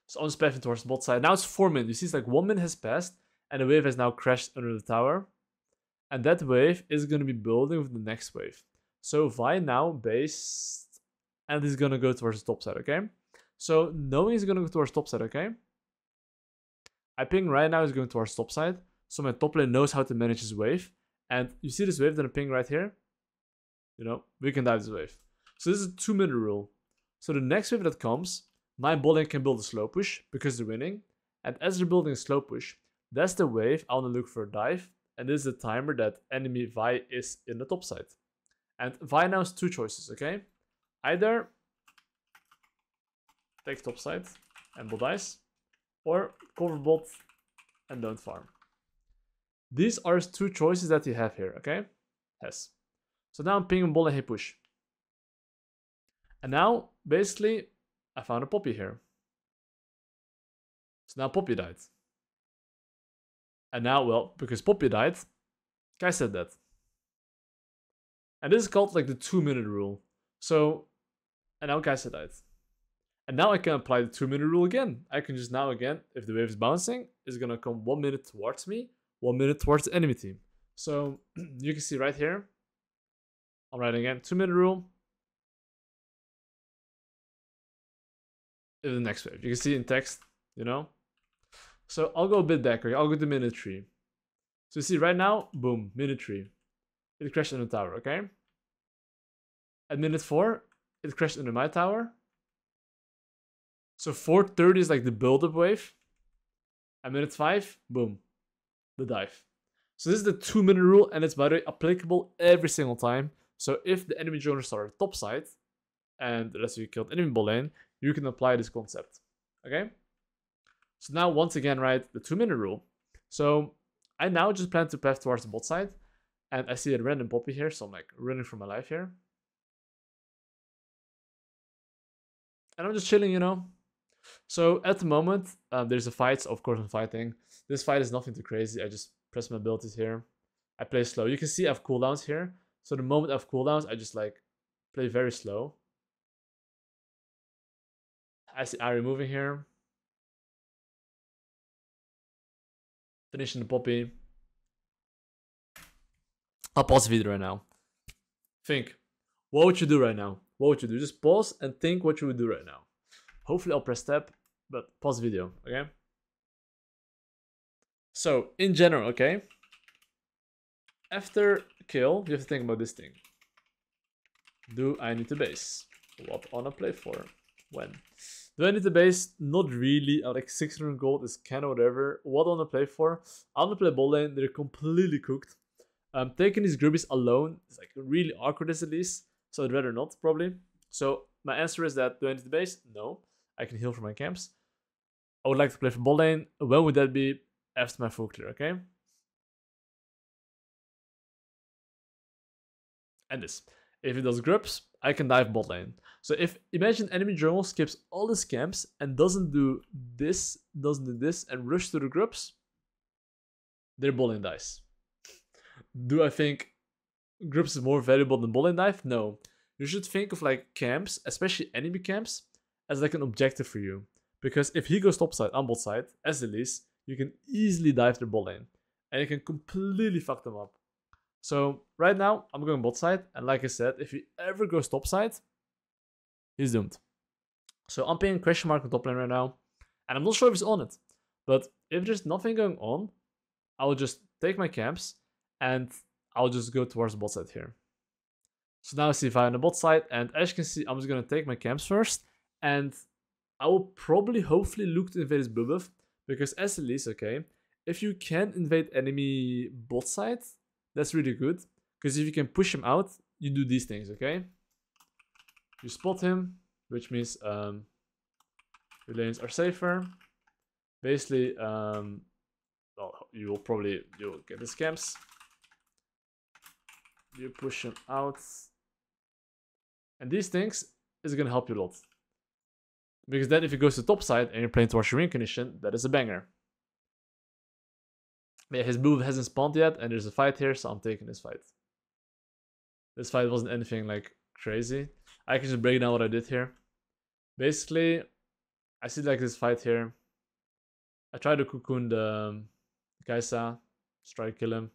So I'm spamming towards the bot side. Now it's 4 minutes. You see, it's like 1 minute has passed. And the wave has now crashed under the tower. And that wave is going to be building with the next wave. So Vi now based. And he's going to go towards the top side, okay? So knowing he's going to go towards top side, okay? I ping right now is going towards top side. So my top lane knows how to manage his wave. And you see this wave that I ping right here? You know, we can dive this wave. So this is a 2-minute rule. So the next wave that comes, my bot lane can build a slow push because they're winning. And as they're building a slow push, that's the wave I want to look for a dive. And this is the timer that enemy Vi is in the top side. And Vi now has 2 choices, okay? Either take top side and bot dies, or cover bot and don't farm. These are 2 choices that you have here, okay? Yes. So now I'm pinging bot and hey push. And now, basically, I found a Poppy here. So now Poppy died. And now, well, because Poppy died, Kai said that. And this is called like the 2-minute rule. So, and now Kai said died. And now I can apply the 2-minute rule again. I can just now again, if the wave is bouncing, it's gonna come 1 minute towards me, 1 minute towards the enemy team. So you can see right here, I'm writing again, 2-minute rule. In the next wave. You can see in text, you know? So I'll go a bit back, okay? I'll go to minute 3. So you see right now, boom, minute 3. It crashed on the tower, okay? At minute 4, it crashed under my tower. So 4:30 is like the build-up wave. At minute 5, boom, the dive. So this is the 2-minute rule, and it's by the way applicable every single time. So if the enemy joiners are top side, and the rest of you killed enemy bot lane, you can apply this concept, okay? So now once again, right, the 2-minute rule. So I now just plan to path towards the bot side, and I see a random Poppy here, so I'm like running for my life here. And I'm just chilling, you know? So at the moment, there's a fight, so of course I'm fighting. This fight is nothing too crazy, I just press my abilities here. I play slow. You can see I have cooldowns here. So the moment I have cooldowns, I just like play very slow. I see Ari moving here. Finishing the Poppy. I'll pause the video right now. Think. What would you do right now? What would you do? Just pause and think what you would do right now. Hopefully I'll press tab, but pause the video, okay? So, in general, okay? After kill, you have to think about this thing. Do I need to base? What on a play for? When? Do I need to base? Not really. Like 600 gold is kind of whatever. What on a play for? I want to play bot lane. They're completely cooked. Taking these groupies alone is like really awkward as Elise. So I'd rather not, probably. So my answer is that do I need the base? No. I can heal from my camps. I would like to play for bot lane. When would that be? After my full clear, okay? And this. If it does grips, I can dive bot lane. So if imagine enemy jungle skips all the camps and doesn't do this, and rush to the grips, their bot lane dies. Do I think grips is more valuable than bot lane dive? No. You should think of like camps, especially enemy camps, as like an objective for you. Because if he goes top side on bot side, as Elise, you can easily dive their bot lane. And you can completely fuck them up. So right now, I'm going bot side. And like I said, if he ever goes top side, he's doomed. So I'm paying question mark on top lane right now. And I'm not sure if he's on it. But if there's nothing going on, I'll just take my camps. And I'll just go towards the bot side here. So now I see Vi on the bot side. And as you can see, I'm just going to take my camps first. And I will probably, hopefully, look to invade his blue buff. Because as Elise, okay, if you can invade enemy bot side, that's really good. Because if you can push him out, you do these things, okay? You spot him, which means your lanes are safer. Basically, well, you'll get the scams. You push him out. And these things is going to help you a lot. Because then if he goes to top side and you're playing towards your win condition, that is a banger. Yeah, his move hasn't spawned yet, and there's a fight here, so I'm taking this fight. This fight wasn't anything like crazy. I can just break down what I did here. Basically, I see like this fight here. I try to cocoon the Kaisa, just try to kill him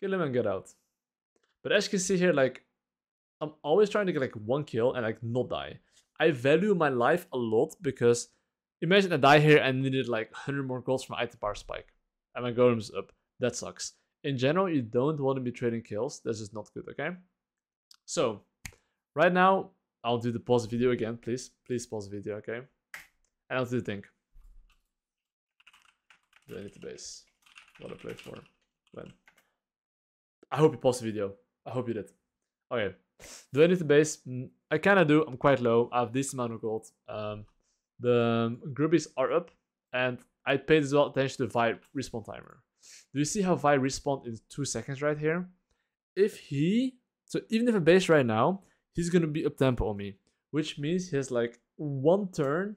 and get out. But as you can see here, like I'm always trying to get like one kill and like not die. I value my life a lot because imagine I die here and needed like 100 more golds from item power spike. And my golem's up. That sucks. In general, you don't want to be trading kills. That's just not good, okay? So, right now, I'll do the pause video again, please. Please pause the video, okay? And I'll do the thing. Do I need the base? What do I play for? When? I hope you paused the video. I hope you did. Okay. Do I need the base? I kinda do. I'm quite low. I have this amount of gold. The groupies are up. And I paid as well attention to Vi respawn timer. Do you see how Vi respawned in 2 seconds right here? So even if I base right now, he's gonna be up tempo on me. Which means he has like 1 turn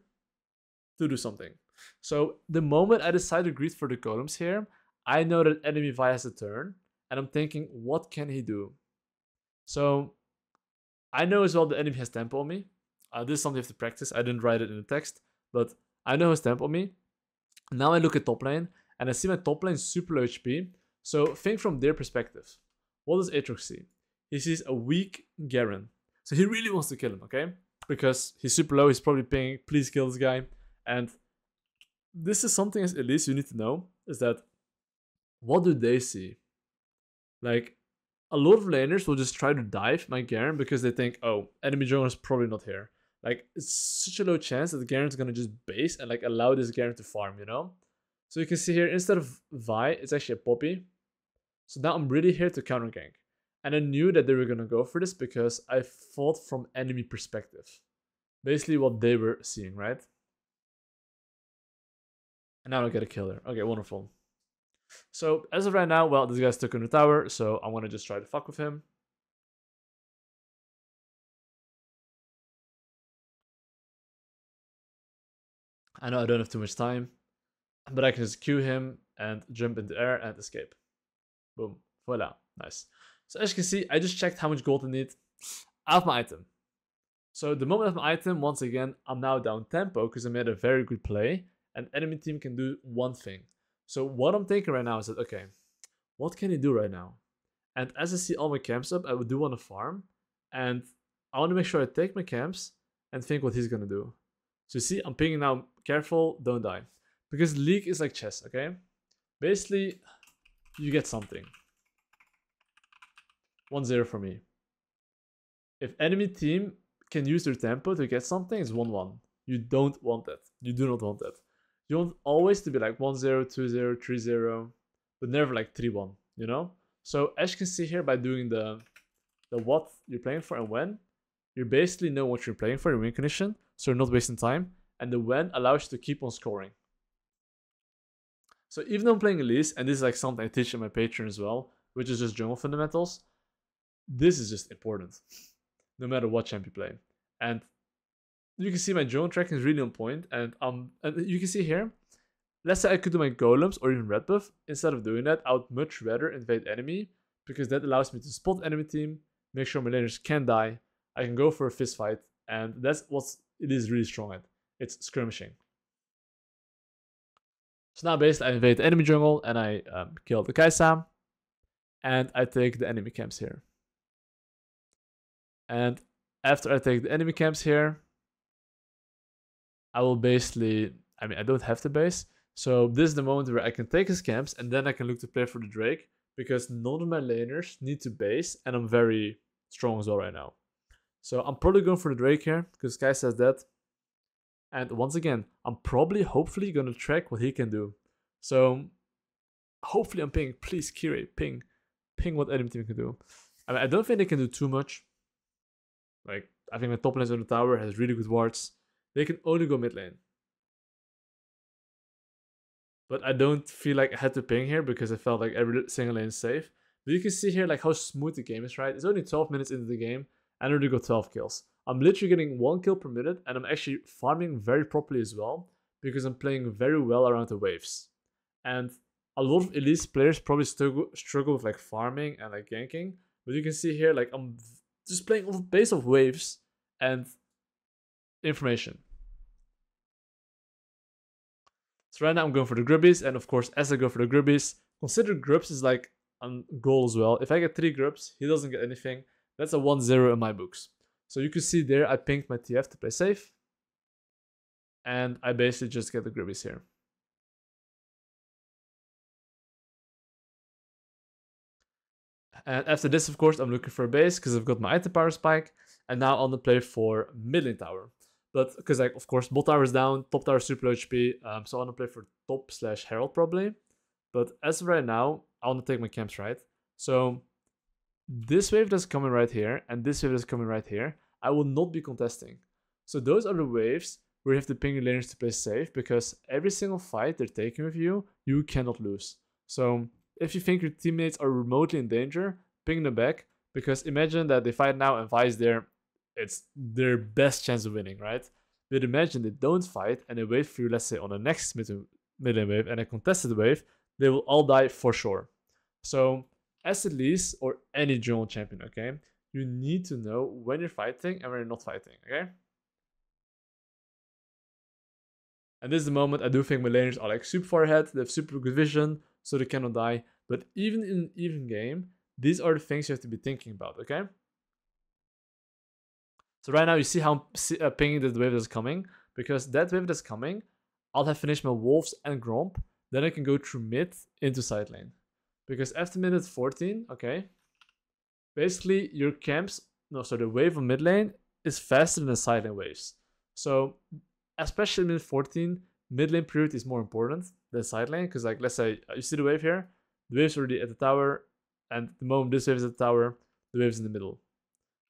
to do something. So the moment I decide to greet for the golems here, I know that enemy Vi has a turn. And I'm thinking, what can he do? So I know as well the enemy has tempo on me. This is something you have to practice. I didn't write it in the text. But I know he has tempo on me. Now I look at top lane, and I see my top lane super low HP. So think from their perspective. What does Aatrox see? He sees a weak Garen. So he really wants to kill him, okay? Because he's super low, he's probably paying, please kill this guy. And this is something as Elise you need to know, is that what do they see? Like, a lot of laners will just try to dive my Garen because they think, oh, enemy jungle is probably not here. Like, it's such a low chance that the Garen's gonna just base and like allow this Garen to farm, you know? So you can see here, instead of Vi, it's actually a Poppy. So now I'm really here to counter gank. And I knew that they were gonna go for this because I fought from enemy perspective. Basically what they were seeing, right? And now I get a killer. Okay, wonderful. So as of right now, well, this guy's stuck in the tower, so I'm gonna just try to fuck with him. I know I don't have too much time, but I can just Q him and jump in the air and escape. Boom. Voila. Nice. So as you can see, I just checked how much gold I need. I have my item. So the moment I have my item, once again, I'm now down tempo because I made a very good play and enemy team can do one thing. So what I'm thinking right now is that, okay, what can he do right now? And as I see all my camps up, I do want to farm. And I want to make sure I take my camps and think what he's going to do. So you see, I'm pinging now, careful, don't die. Because League is like chess, okay? Basically, you get something. 1-0 for me. If enemy team can use their tempo to get something, it's 1-1. You don't want that. You do not want that. You want always to be like 1-0, 2-0, 3-0, but never like 3-1, you know? So as you can see here by doing the what you're playing for and when, you basically know what you're playing for, your win condition, so you're not wasting time, and the when allows you to keep on scoring. So even though I'm playing Elise, and this is like something I teach in my Patreon as well, which is just jungle fundamentals, this is just important, no matter what champ you play. And you can see my jungle tracking is really on point, and you can see here, let's say I could do my golems or even red buff. Instead of doing that, I would much rather invade enemy, because that allows me to spot enemy team, make sure my laners can die, I can go for a fist fight, and that's what it is really strong at. It's skirmishing. So now basically I invade the enemy jungle and I kill the Kaisa, and I take the enemy camps here. And after I take the enemy camps here, I will basically, I mean, I don't have the base, so this is the moment where I can take his camps, and then I can look to play for the Drake, because none of my laners need to base, and I'm very strong as well right now. So I'm probably going for the Drake here, because Kai says that. And once again, I'm probably, hopefully, going to track what he can do. So hopefully I'm ping, please Kirei, ping what enemy team can do. I mean, I don't think they can do too much. Like, I think my top lane on the tower has really good wards. They can only go mid lane. But I don't feel like I had to ping here, because I felt like every single lane is safe. But you can see here like how smooth the game is, right? It's only 12 minutes into the game, and I already got 12 kills. I'm literally getting 1 kill per minute, and I'm actually farming very properly as well, because I'm playing very well around the waves. And a lot of Elise players probably struggle with like farming and like ganking, but you can see here like I'm just playing off the base of waves and information. So right now I'm going for the grubbies, and of course as I go for the grubbies, consider grubs is like a goal as well. If I get 3 grubs, he doesn't get anything. That's a 1-0 in my books. So you can see there I pinged my TF to play safe, and I basically just get the grubbies here. And after this, of course, I'm looking for a base, because I've got my item power spike, and now I want to play for mid lane tower. But because, like, of course, bot tower is down, top tower is super low HP, so I want to play for top / herald probably. But as of right now, I want to take my camps, right? So this wave that's coming right here, and this wave that's coming right here, I will not be contesting. So those are the waves where you have to ping your laners to play safe, because every single fight they're taking with you, you cannot lose. So if you think your teammates are remotely in danger, ping them back, because imagine that they fight now and Vi's there, it's their best chance of winning, right? But imagine they don't fight and they wait for you, let's say on the next mid lane wave and a contested wave, they will all die for sure. So as Elise or any jungle champion, okay, you need to know when you're fighting and when you're not fighting, okay? And this is the moment I do think my laners are like super far ahead, they have super good vision, so they cannot die. But even in an even game, these are the things you have to be thinking about, okay? So right now you see how I'm pinging the wave that's coming, because that wave that's coming, I'll have finished my wolves and gromp, then I can go through mid into side lane. Because after minute 14, okay, basically your camps, the wave of mid lane is faster than the side lane waves. So especially in minute 14, mid lane priority is more important than side lane, because like let's say you see the wave here, the wave's already at the tower, and the moment this wave is at the tower, the wave's in the middle.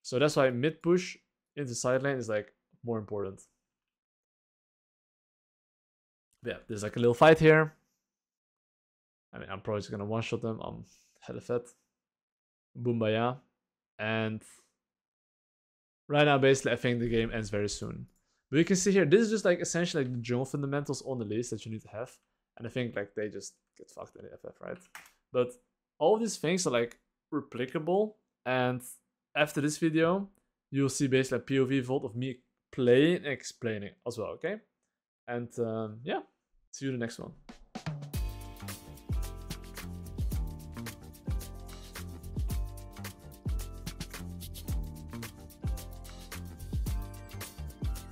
So that's why mid push into side lane is like more important. Yeah, there's like a little fight here. I mean, I'm probably just gonna one-shot them. I'm head of it. Boombaya. And right now, basically, I think the game ends very soon. But you can see here, this is just like essentially like the jungle fundamentals on the list that you need to have. And I think like they just get fucked in the FF, right? But all of these things are like replicable. And after this video, you'll see basically a POV VOD of me playing and explaining as well, okay? And yeah, see you in the next one.